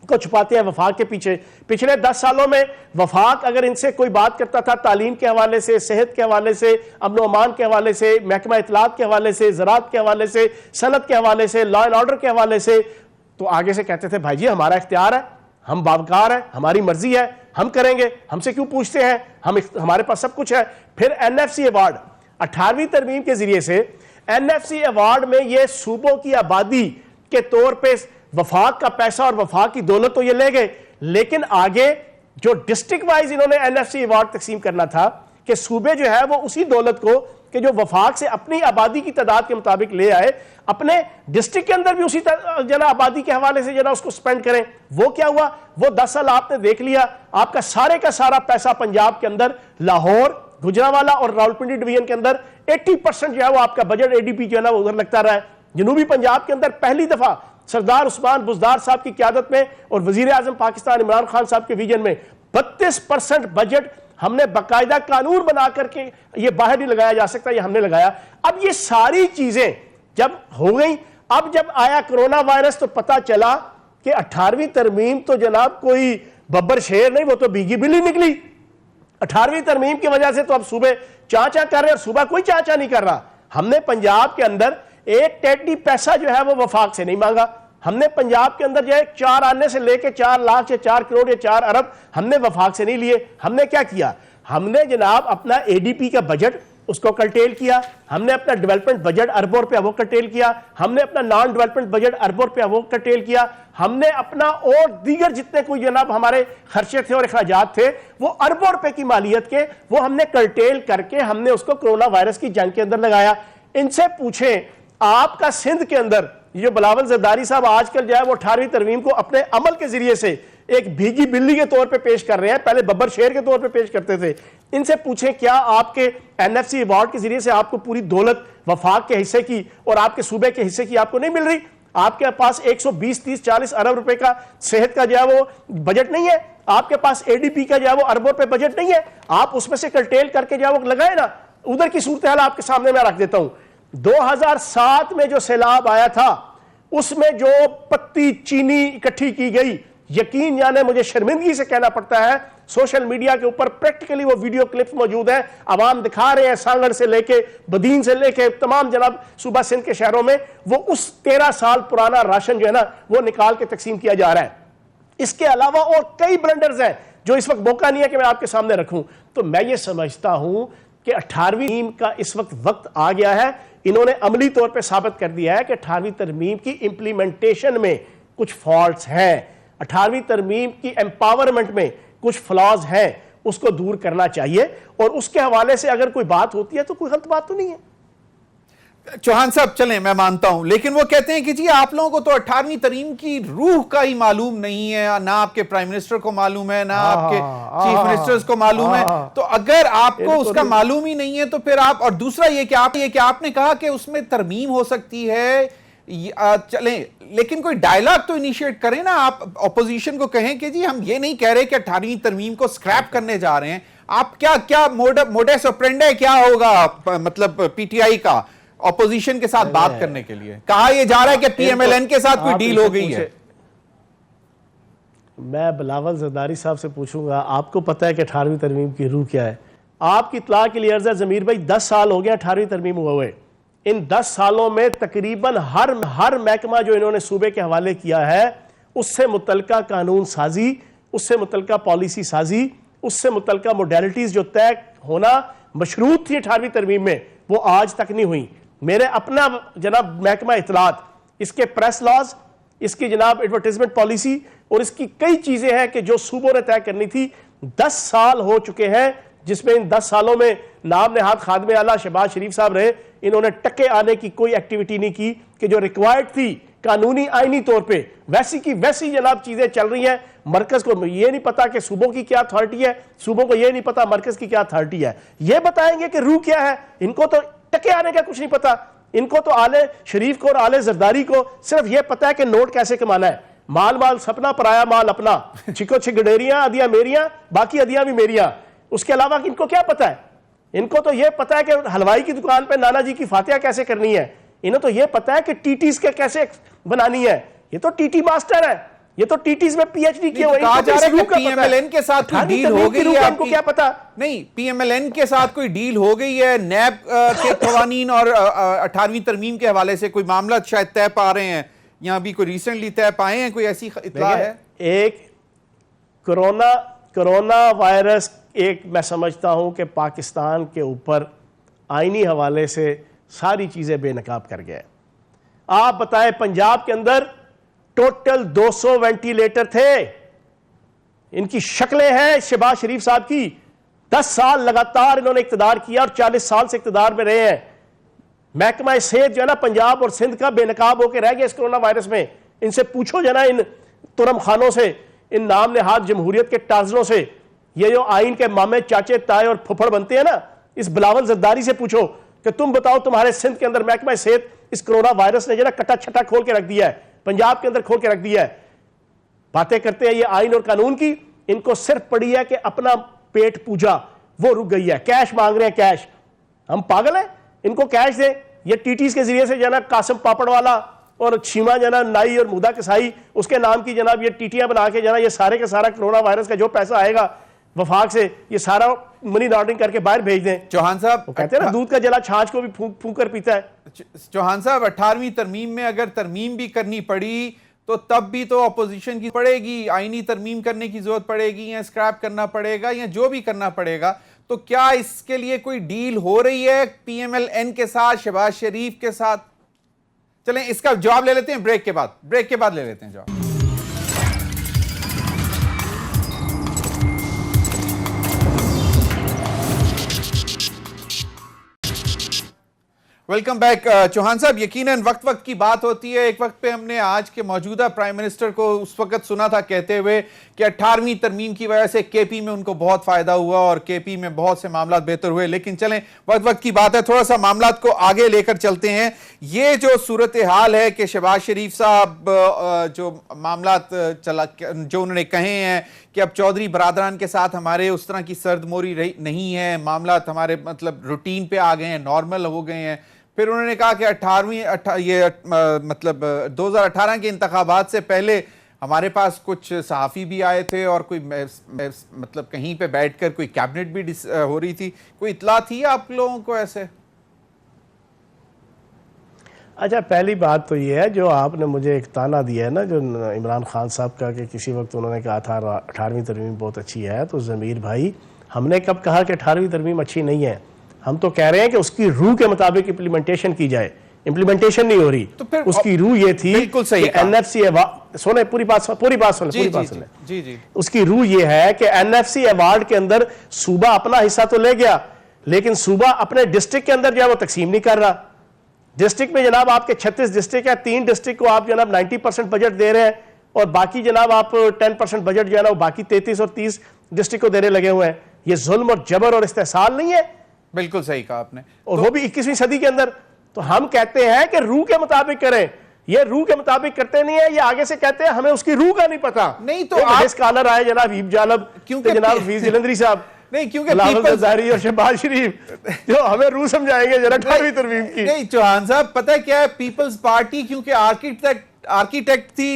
को छुपाते हैं वफाक के पीछे। पिछले 10 सालों में वफाक अगर इनसे कोई बात करता था तालीम के हवाले से, सेहत के हवाले से, अमन अमान के हवाले से, महकमा इतलात के हवाले से, ज़राअत के हवाले से, सनत के हवाले से, लॉ एंड ऑर्डर के हवाले से, तो आगे से कहते थे भाई जी हमारा इख्तियार है, हम बावकार है, हमारी मर्जी है, हम करेंगे, हमसे क्यों पूछते हैं, हमारे पास सब कुछ है। फिर एनएफसी अवार्ड 18वीं तरमीम के जरिए से एनएफसी अवार्ड में ये सूबों की आबादी के तौर पे वफाक का पैसा और वफाक की दौलत तो ये ले गए, लेकिन आगे जो डिस्ट्रिक्ट वाइज इन्होंने एनएफसी अवार्ड तकसीम करना था कि सूबे जो है वो उसी दौलत को कि जो वफाक से अपनी आबादी की तादाद के मुताबिक ले आए, अपने डिस्ट्रिक्ट के अंदर भी उसी जना आबादी के हवाले से जना उसको स्पेंड करें। वो क्या हुआ, वो 10 साल आपने देख लिया, आपका सारे का सारा पैसा पंजाब के अंदर लाहौर, गुजरांवाला और रावलपिंडी डिवीजन के अंदर 80% जो है वो आपका बजट एडीपी जो है ना वो उधर लगता रहा है। जनूबी पंजाब के अंदर पहली दफा सरदार उस्मान बुज़दार साहब की क़यादत में और वज़ीर आज़म पाकिस्तान इमरान खान साहब के विजन में 32% बजट हमने बाकायदा कानून बना करके ये बाहर नहीं लगाया जा सकता, ये हमने लगाया। अब ये सारी चीजें जब हो गई, अब जब आया कोरोना वायरस तो पता चला कि 18वीं तरमीम तो जनाब कोई बब्बर शेर नहीं, वो तो भीगी बिल्ली निकली। 18वीं तरमीम की वजह से तो अब सूबे चाचा कर रहे हैं और सूबा कोई चाचा नहीं कर रहा। हमने पंजाब के अंदर एक टेडी पैसा जो है वो वफाक से नहीं मांगा। हमने पंजाब के अंदर जो है 4 आने से लेके 4 लाख या 4 करोड़ या 4 अरब हमने वफाक से नहीं लिए। हमने क्या किया? हमने जनाब अपना एडीपी का बजट उसको कर्टेल किया, हमने अपना डेवलपमेंट बजट अरबों रुपया वो कर्टेल किया, हमने अपना नॉन डेवलपमेंट बजट अरबों रुपया वो कर्टेल किया, हमने अपना और दीगर जितने कोई जनाब हमारे खर्चे थे और अखराजात थे वो अरबों रुपए की मालियत के वो हमने कर्टेल करके हमने उसको कोरोना वायरस की जंग के अंदर लगाया। इनसे पूछें आपका सिंध के अंदर ये बिलावल जरदारी साहब आजकल जो है वो 18वीं तरमीम को अपने अमल के जरिए से एक भीगी बिल्ली के तौर पे पेश कर रहे हैं, पहले बब्बर शेर के तौर पे पेश करते थे। इनसे पूछें क्या आपके एनएफसी अवार्ड के जरिए से आपको पूरी दौलत वफाक के हिस्से की और आपके सूबे के हिस्से की आपको नहीं मिल रही? आपके पास 120, 30, 40 अरब रुपए का सेहत का जो है वो बजट नहीं है, आपके पास एडीपी का जो है वो अरबों रुपए बजट नहीं है, आप उसमें से कर्टेल करके जो है वो लगाए ना। उधर की सूरत हाल आपके सामने मैं रख देता हूं। 2007 में जो सैलाब आया था उसमें जो पत्ती चीनी इकट्ठी की गई, यकीन जाने मुझे शर्मिंदगी से कहना पड़ता है, सोशल मीडिया के ऊपर प्रैक्टिकली वो वीडियो क्लिप्स मौजूद है, आवाम दिखा रहे हैं सांगड़ से लेके बदीन से लेके तमाम जनाब सूबा सिंध के शहरों में वो उस 13 साल पुराना राशन जो है ना वो निकाल के तकसीम किया जा रहा है। इसके अलावा और कई ब्लंडर्स हैं जो इस वक्त मौका नहीं है कि मैं आपके सामने रखूं। तो मैं ये समझता हूं कि 18वीं तरमीम का इस वक्त आ गया है। इन्होंने अमली तौर पे साबित कर दिया है कि 18वीं तरमीम की इंप्लीमेंटेशन में कुछ फॉल्ट्स हैं, 18वीं तरमीम की एम्पावरमेंट में कुछ फ्लॉज हैं, उसको दूर करना चाहिए। और उसके हवाले से अगर कोई बात होती है तो कोई गलत बात तो नहीं है। चौहान साहब चलें, मैं मानता हूं, लेकिन वो कहते हैं कि जी आप लोगों को तो 18वीं तरमीम की रूह का ही मालूम नहीं है, ना आपके प्राइम मिनिस्टर को मालूम है, ना आपके चीफ मिनिस्टर्स को मालूम है। तो अगर आपको उसका मालूम ही नहीं है तो फिर आप, और दूसरा ये कि आपने कहा कि उसमें तरमीम हो सकती है, चलें, लेकिन कोई डायलॉग तो इनिशिएट करें ना। आप ऑपोजिशन को कहें कि जी हम ये नहीं कह रहे कि 18वीं तरमीम को स्क्रैप करने जा रहे हैं। आप क्या मोडेस ऑपरेंडी क्या होगा, मतलब पीटीआई का ऑपोजिशन के साथ बात करने के लिए? कहा यह जा रहा है कि पीएमएलएन के साथ कोई डील हो गई है। मैं बिलावल जरदारी साहब से पूछूंगा, आपको पता है कि 18वीं तरमीम की रूह क्या है? आपकी इत्तला के लिए अर्ज है जमीर भाई, 10 साल हो गया 18वीं तरमीम हुए। इन 10 सालों में तकरीबन हर महकमा जो इन्होंने सूबे के हवाले किया है उससे मुतलका कानून साजी, उससे मुतलका पॉलिसी साजी, उससे मुतलका मोडेलिटीज जो तय होना मशरूत थी 18वीं तरमीम में वो आज तक नहीं हुई। मेरे अपना जनाब महकमा इत्तलात, इसके प्रेस लॉज, इसकी जनाब एडवर्टाइजमेंट पॉलिसी और इसकी कई चीजें हैं कि जो सूबों ने तय करनी थी। 10 साल हो चुके हैं जिसमें इन 10 सालों में नाम नेहाद खादमे आला शहबाज शरीफ साहब रहे, इन्होंने टके आने की कोई एक्टिविटी नहीं की कि जो रिक्वायर्ड थी कानूनी आईनी तौर पे वैसी की वैसी जनाब चीजें चल रही हैं। मरकज को ये नहीं पता कि सूबों की क्या अथॉरिटी है, सूबों को ये नहीं पता मरकज की क्या अथॉरिटी है। ये बताएंगे कि रूह क्या है, इनको तो टके आने का कुछ नहीं पता। इनको तो आले शरीफ को और आले जरदारी को सिर्फ ये पता है कि नोट कैसे कमाना है। माल माल सपना, पराया माल अपना, छिको छिगडेरियां अदियां मेरियां, बाकी अदियां भी मेरियां। उसके अलावा इनको क्या पता है? इनको तो यह पता है कि हलवाई की दुकान पे नाना जी की फातिहा कैसे करनी है। इन्हें तो यह पता है कि टीटीज के कैसे बनानी है। ये तो टीटी मास्टर है, ये तो टीटीज में पीएचडी किए हुए। कहा जा रहा है कि पीएमएलएन के साथ कोई डील हो गई है, आपको क्या पता? नहीं, पीएमएलएन के साथ कोई डील हो गई है, नैब के कवानीन और 18वीं तरमीम के हवाले से कोई मामला शायद तय पा रहे हैं, यहां भी कोई रिसेंटली तय पाए हैं, कोई ऐसी इत्तला है? एक कोरोना वायरस, एक मैं समझता हूं कि पाकिस्तान के ऊपर आईनी हवाले से सारी चीजें बेनकाब कर गया। आप बताएं, पंजाब के अंदर टोटल 200 वेंटिलेटर थे। इनकी शक्लें हैं शहबाज शरीफ साहब की। 10 साल लगातार इन्होंने इख्तिदार किया और 40 साल से इख्तिदार में रहे हैं। महकमा सेहत जो है ना पंजाब और सिंध का बेनकाब होकर रह गया इस कोरोना वायरस में। इनसे पूछो जना, इन तुरम खानों से, इन नाम नेहाद जमहूरियत के टाजरों से, ये जो आइन के मामे चाचे ताए और फुफड़ बनते हैं ना, इस बिलावल जरदारी से पूछो कि तुम बताओ तुम्हारे सिंध के अंदर महकमा सेहत इस कोरोना वायरस ने जो ना कटा छटा खोल के रख दिया है, पंजाब के अंदर खोल के रख दिया है। बातें करते हैं ये आइन और कानून की, इनको सिर्फ पड़ी है कि अपना पेट पूजा, वो रुक गई है। कैश मांग रहे हैं, कैश। हम पागल हैं? इनको कैश दें। ये टीटीज के जरिए से जना कासिम पापड़ वाला और छीमा जना नाई और मुदा कसाई, उसके नाम की जनाब ये टीटियां बना के जना ये सारे का सारा कोरोना वायरस का जो पैसा आएगा वफाक से, ये सारा मनी लॉन्ड्रिंग करके बाहर भेज दें। चौहान साहब, वो कहते हैं ना दूध का जला छाछ को भी फूंक कर पीता है। चौहान साहब, 18वीं तरमीम में अगर तरमीम भी करनी पड़ी तो तब भी तो अपोजिशन की पड़ेगी, आईनी तरमीम करने की जरूरत पड़ेगी या स्क्रैप करना पड़ेगा या जो भी करना पड़ेगा। तो क्या इसके लिए कोई डील हो रही है PMLN के साथ, शहबाज शरीफ के साथ? चलें इसका जवाब ले लेते हैं ब्रेक के बाद ले लेते हैं जवाब। Welcome back. चौहान साहब, यकीनन वक्त वक्त की बात होती है। एक वक्त पे हमने आज के मौजूदा प्राइम मिनिस्टर को उस वक्त सुना था कहते हुए कि 18वीं तरमीम की वजह से KP में उनको बहुत फायदा हुआ और KP में बहुत से मामला बेहतर हुए। लेकिन चलें, वक्त वक्त की बात है, थोड़ा सा मामला को आगे लेकर चलते हैं। ये जो सूरत हाल है कि शहबाज शरीफ साहब जो मामला चला, जो उन्होंने कहे हैं कि अब चौधरी बरादरान के साथ हमारे उस तरह की सर्दमोरी नहीं है, मामला हमारे मतलब रूटीन पे आ गए हैं, नॉर्मल हो गए हैं। फिर उन्होंने कहा कि 2018 के इंतखाबात से पहले हमारे पास कुछ सहाफ़ी भी आए थे और कोई मतलब कहीं पे बैठकर कोई कैबिनेट भी हो रही थी। कोई इतला थी आप लोगों को ऐसे? अच्छा, पहली बात तो ये है, जो आपने मुझे एक ताना दिया है ना जो इमरान खान साहब का, कि किसी वक्त उन्होंने कहा था 18वीं तरमीम बहुत अच्छी है। तो ज़मीर भाई, हमने कब कहा कि 18वीं तरमीम अच्छी नहीं है? हम तो कह रहे हैं कि उसकी रूह के मुताबिक इम्प्लीमेंटेशन की जाए। इम्प्लीमेंटेशन नहीं हो रही। तो फिर उसकी रूह ये थी, बिल्कुल सही, NFC सुने, पूरी बात सुने। जी। उसकी रूह ये है कि NFC अवार्ड के अंदर सूबा अपना हिस्सा तो ले गया, लेकिन सूबा अपने डिस्ट्रिक्ट के अंदर जो है वो तकसीम नहीं कर रहा। डिस्ट्रिक्ट में जनाब आपके 36 डिस्ट्रिक्ट है, 3 डिस्ट्रिक्ट को आप जनाब 90% बजट दे रहे हैं और बाकी जनाब आप 10% बजट जो है ना वो बाकी 33 और 30 डिस्ट्रिक्ट को देने लगे हुए हैं। ये जुल्म और जबर और इस्तेहसाल नहीं है? बिल्कुल सही कहा आपने। और वो भी 21वीं सदी के अंदर। तो हम कहते हैं कि रूह के मुताबिक करें। ये रूह के मुताबिक करते नहीं है, ये आगे से कहते हैं हमें उसकी रूह का नहीं पता। नहीं तो आप स्कॉलर आए जनाब हीब जालब, क्योंकि जनाब वीर जलंधरी साहब, नहीं क्योंकि ज़ाहरी और शहबाज शरीफ जो हमें रूह समझाएंगे जरा 18वीं तरमीम की। नहीं चौहान साहब, पता है क्या है, पीपल्स पार्टी क्योंकि आर्किटेक्ट थी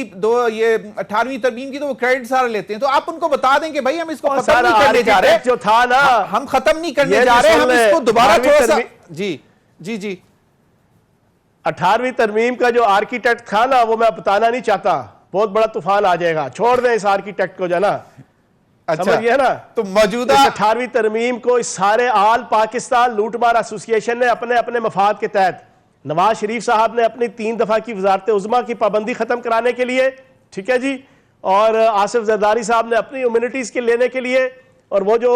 ये 18वीं तरमीम की, तो वो क्रेडिट सारा लेते हैं। तो आप उनको बता दें कि भाई हम इसको खत्म नहीं करने जा रहे, जो था ना हम खत्म नहीं करने जा रहे, हम इसको दोबारा थोड़ा सा। जी 18वीं तरमीम का जो आर्किटेक्ट था ना, वो मैं बताना नहीं चाहता, बहुत बड़ा तूफान आ जाएगा। छोड़ दें इस आर्किटेक्ट को जाना। अच्छा, समझ गया ना? तो मौजूदा 18वीं तरमीम को इस सारे आल पाकिस्तान लूटमार एसोसिएशन ने अपने अपने मफाद के तहत, नवाज शरीफ साहब ने अपनी 3 दफा की वजारत उज़्मा की पाबंदी खत्म कराने के लिए, ठीक है जी, और आसिफ जरदारी साहब ने अपनी इम्यूनिटीज के लेने के लिए, और वो जो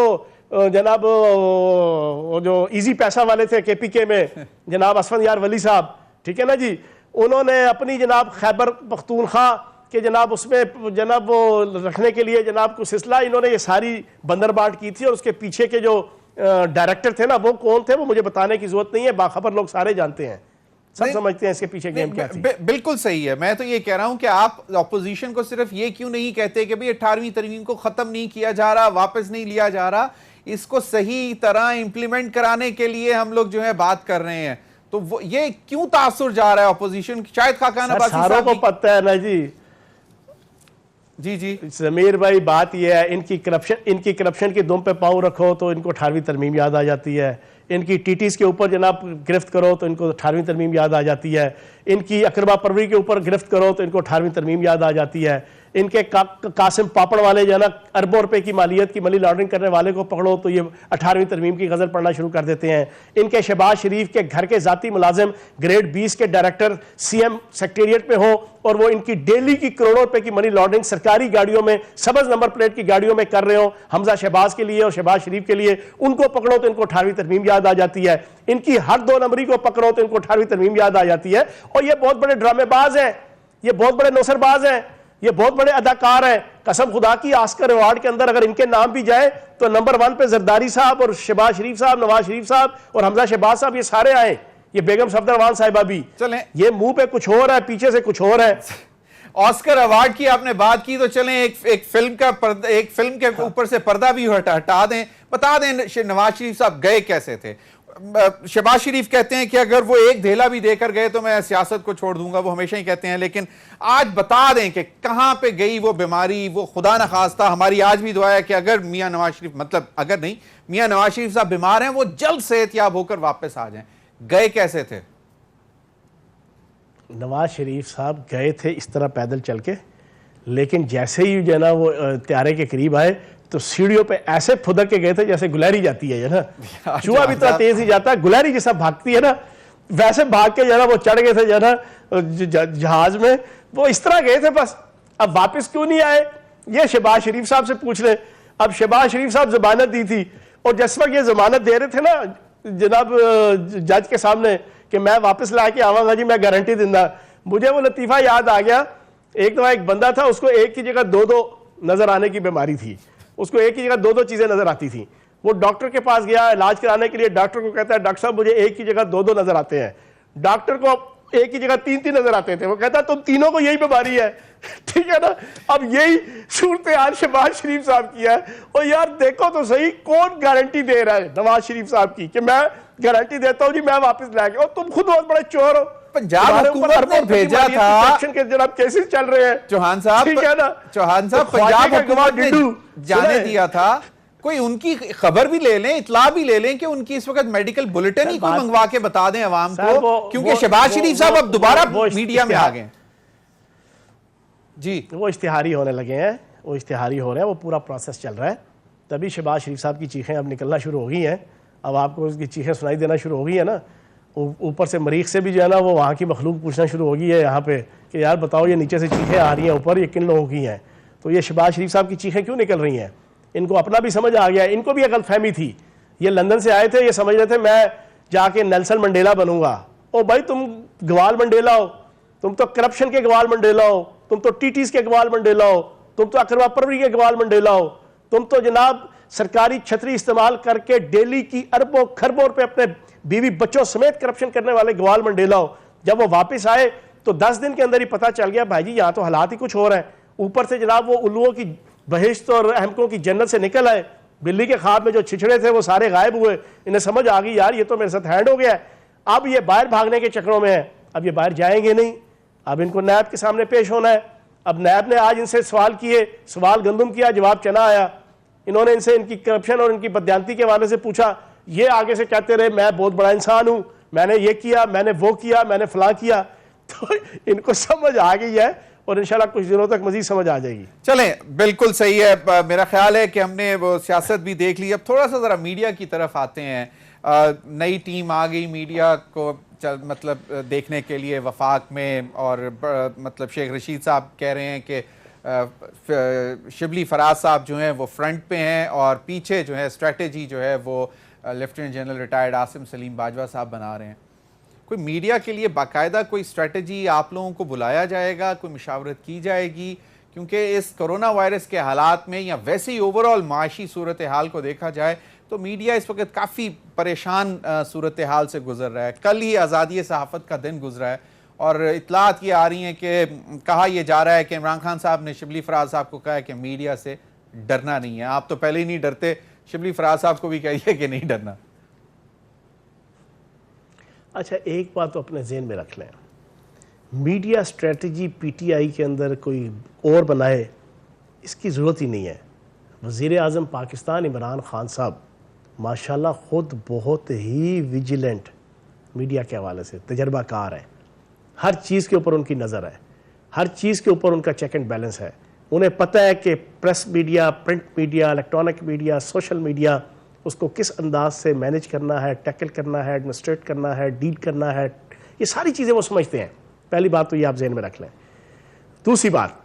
जनाब वो जो इजी पैसा वाले थे KPK में जनाब असफन यार वली साहब, ठीक है ना जी, उन्होंने अपनी जनाब खैबर पख्तूनख्वा के जनाब उसमें जनाब वो रखने के लिए जनाब को सिलसिला, इन्होंने ये सारी बंदरबाट की थी। और उसके पीछे के जो डायरेक्टर थे ना, वो कौन थे वो मुझे बताने की जरूरत नहीं है, बाखबर लोग सारे जानते हैं, सब समझते हैं इसके पीछे गेम क्या थी। बिल्कुल सही है। मैं तो ये कह रहा हूं कि आप ऑपोजिशन को सिर्फ ये क्यों नहीं कहते कि भाई 18वीं तरमीम को खत्म नहीं किया जा रहा, वापस नहीं लिया जा रहा, इसको सही तरह इंप्लीमेंट कराने के लिए हम लोग जो है बात कर रहे हैं। तो वो ये क्यों तासुर जा रहा है ऑपोजिशन? शायद खाकान अब्बासी सारों को पता है ना जी ज़मीर भाई, बात यह है, इनकी करप्शन की दुम पे पाँव रखो तो इनको 18वीं तरमीम याद आ जाती है। इनकी टीटीज के ऊपर जनाब गिरफ्त करो तो इनको 18वीं तरमीम याद आ जाती है। इनकी अकरबा परवरी के ऊपर गिरफ्त करो तो इनको 18वीं तरमीम याद आ जाती है। इनके कासिम पापड़ वाले जो है ना, अरबों रुपए की मालियत की मनी लॉन्ड्रिंग करने वाले को पकड़ो तो ये 18वीं तरमीम की गज़ल पढ़ना शुरू कर देते हैं। इनके शहबाज शरीफ के घर के ज़ाती मुलाजिम ग्रेड 20 के डायरेक्टर CM सेक्रेटेरिएट में हो और वो इनकी डेली की करोड़ों रुपए की मनी लॉन्ड्रिंग सरकारी गाड़ियों में, सब्ज़ नंबर प्लेट की गाड़ियों में कर रहे हो, हमजा शहबाज के लिए और शहबाज शरीफ के लिए, उनको पकड़ो तो इनको 18वीं तरमीम याद आ जाती है। इनकी हर 2 नंबरी को पकड़ो तो इनको 18वीं तरमीम याद आ जाती है। और ये बहुत बड़े ड्रामेबाज हैं, ये बहुत बड़े नौसरबाज हैं, ये बहुत बड़े अदाकार हैं। कसम खुदा की, ऑस्कर अवार्ड के अंदर अगर इनके नाम भी जाए तो नंबर 1 पे जरदारी साहब और शहबाज शरीफ साहब, नवाज शरीफ साहब और हमजा शहबाज साहब, ये सारे आए। ये बेगम सफदरवान साहिबा भी। चलें, ये मुंह पे कुछ और है, पीछे से कुछ और है। ऑस्कर अवार्ड की आपने बात की, तो चलें एक फिल्म के ऊपर से पर्दा भी हटा दें। बता दें नवाज शरीफ साहब गए कैसे थे। शहबाज शरीफ कहते हैं कि अगर वो एक धेला भी देकर गए तो मैं सियासत को छोड़ दूंगा, वो हमेशा ही कहते हैं, लेकिन आज बता दें कि कहां पे गई वो बीमारी। वो खुदा न खास्ता, हमारी आज भी दुआ है कि अगर मियां नवाज शरीफ, मतलब अगर नहीं, मियां नवाज शरीफ साहब बीमार हैं, वो जल्द सेहतयाब होकर वापस आ जाएं। गए कैसे थे? नवाज शरीफ साहब गए थे इस तरह पैदल चल के, लेकिन जैसे ही जो है ना वो त्यारे के करीब आए तो सीढ़ियों पे ऐसे फुदक के गए थे जैसे गुलहरी जाती है ना, चूहा भी इतना तेज ही जाता है, गुलहरी जैसा भागती है ना, वैसे भाग के जो ना वो चढ़ गए थे जो ना जहाज में। वो इस तरह गए थे बस। अब वापस क्यों नहीं आए ये शहबाज शरीफ साहब से पूछ ले। अब शहबाज शरीफ साहब जमानत दी थी, और जिस वक्त ये जमानत दे रहे थे ना जनाब जज के सामने कि मैं वापस ला के आवागा जी, मैं गारंटी दिंदा, मुझे वो लतीफ़ा याद आ गया। एक दफ़ा एक बंदा था, उसको एक की जगह दो दो नजर आने की बीमारी थी, उसको एक ही जगह दो दो चीजें नजर आती थी। वो डॉक्टर के पास गया इलाज कराने के लिए, डॉक्टर को कहता है डॉक्टर साहब मुझे एक की जगह दो दो नजर आते हैं। डॉक्टर को एक ही जगह तीन तीन नजर आते थे। वो कहता तुम तीनों को यही बीमारी है, ठीक है ना। अब यही सूरत हाल शहबाज शरीफ साहब की है। और यार देखो तो सही, कौन गारंटी दे रहा है नवाज शरीफ साहब की कि मैं गारंटी देता हूं जी मैं वापस लाके, और तुम खुद बहुत बड़े चोर हो। पंजाब हुकूमत ने भेजा था के जनाब केसेस चल रहे हैं चौहान साहब, ठीक है ना। चौहान साहब पंजाब हुकूमत ने जाने दिया था। कोई उनकी खबर भी ले लें, इतला भी ले लें कि उनकी इस वक्त मेडिकल बुलेटिन ही कोई मंगवा के बता दें अवाम को, क्योंकि शहबाज शरीफ साहब अब दोबारा मीडिया में आ गए जी। वो इश्तिहारी होने लगे हैं, वो इश्तिहारी हो रहे हैं, वो पूरा प्रोसेस चल रहा है। तभी शहबाज शरीफ साहब की चीखें अब निकलना शुरू हो गई हैं। अब आपको उसकी चीखें सुनाई देना शुरू हो गई है ना। ऊपर से मरीख से भी जो है ना वो वहाँ की मखलूक पूछना शुरू हो गई है यहाँ पे कि यार बताओ ये नीचे से चीखें आ रही हैं ऊपर, ये किन लोगों की हैं। तो ये शहबाज शरीफ साहब की चीखें क्यों निकल रही हैं? इनको अपना भी समझ आ गया। इनको भी गलतफहमी थी। ये लंदन से आए थे, ये समझ रहे थे मैं जाके नेल्सन मंडेला बनूंगा। ओ भाई तुम गवाल मंडेला हो, तुम तो करप्शन के गवाल मंडेला हो, तुम तो टीटीज के गवाल मंडेला हो, तुम तो अकरवा परवरी के गवाल मंडेला हो, तुम तो जनाब सरकारी छतरी इस्तेमाल करके डेली की अरबों खरबों रुपए अपने बीवी बच्चों समेत करप्शन करने वाले गवाल मंडेला हो। जब वो वापस आए तो 10 दिन के अंदर ही पता चल गया भाई जी यहाँ तो हालात ही कुछ हो रहे हैं। ऊपर से जनाब वो उल्लुओं की बहिश्त और अहमकों की जन्नत से निकल आए। बिल्ली के ख्वाब में जो छिछड़े थे वो सारे गायब हुए। इन्हें समझ आ गई यार ये तो मेरे साथ हैंड हो गया है। अब ये बाहर भागने के चक्करों में है, अब ये बाहर जाएंगे नहीं। अब इनको नैब के सामने पेश होना है। अब नैब ने आज इनसे सवाल किए, सवाल गंदुम किया, जवाब चना आया। इन्होंने इनसे इनकी करप्शन और इनकी बदयांती के हवाले से पूछा। ये आगे से कहते रहे मैं बहुत बड़ा इंसान हूं, मैंने ये किया, मैंने वो किया, मैंने फलां किया। तो इनको समझ आ गई है और इंशाल्लाह कुछ दिनों तक मजीद समझ आ जाएगी। चलें, बिल्कुल सही है। मेरा ख्याल है कि हमने वो सियासत भी देख ली। अब थोड़ा सा जरा मीडिया की तरफ आते हैं। नई टीम आ गई मीडिया को मतलब देखने के लिए वफाक में, और मतलब शेख रशीद साहब कह रहे हैं कि शिबली फराज साहब जो हैं वो फ्रंट पे हैं, और पीछे जो है स्ट्रेटजी जो है वो lieutenant general retired Asim Salim Bajwa साहब बना रहे हैं। कोई मीडिया के लिए बाकायदा कोई स्ट्रेटजी आप लोगों को बुलाया जाएगा, कोई मशावरत की जाएगी? क्योंकि इस कोरोना वायरस के हालात में या वैसे ही ओवरऑल माशी सूरत हाल को देखा जाए तो मीडिया इस वक्त काफ़ी परेशान सूरत हाल से गुजर रहा है। कल ही आज़ादी सहाफ़त का दिन गुजरा है और इतलात ये आ रही हैं कि कहा यह जा रहा है कि इमरान खान साहब ने शिबली फराज साहब को कहा है कि मीडिया से डरना नहीं है। आप तो पहले ही नहीं डरते, शिबली फराज साहब को भी कहिए कि नहीं डरना। अच्छा, एक बात तो अपने ज़हन में रख लें, मीडिया स्ट्रेटजी पीटीआई के अंदर कोई और बनाए इसकी ज़रूरत ही नहीं है। वज़ीर आज़म पाकिस्तान इमरान खान साहब माशाल्लाह ख़ुद बहुत ही विजिलेंट मीडिया के हवाले से तजर्बाकार है। हर चीज़ के ऊपर उनकी नज़र है, हर चीज़ के ऊपर उनका चेक एंड बैलेंस है। उन्हें पता है कि press media, print media, electronic media, social media, उसको किस अंदाज से मैनेज करना है, टैकल करना है, एडमिनिस्ट्रेट करना है, डील करना है। ये सारी चीज़ें वो समझते हैं। पहली बात तो ये आप जहन में रख लें। दूसरी बात,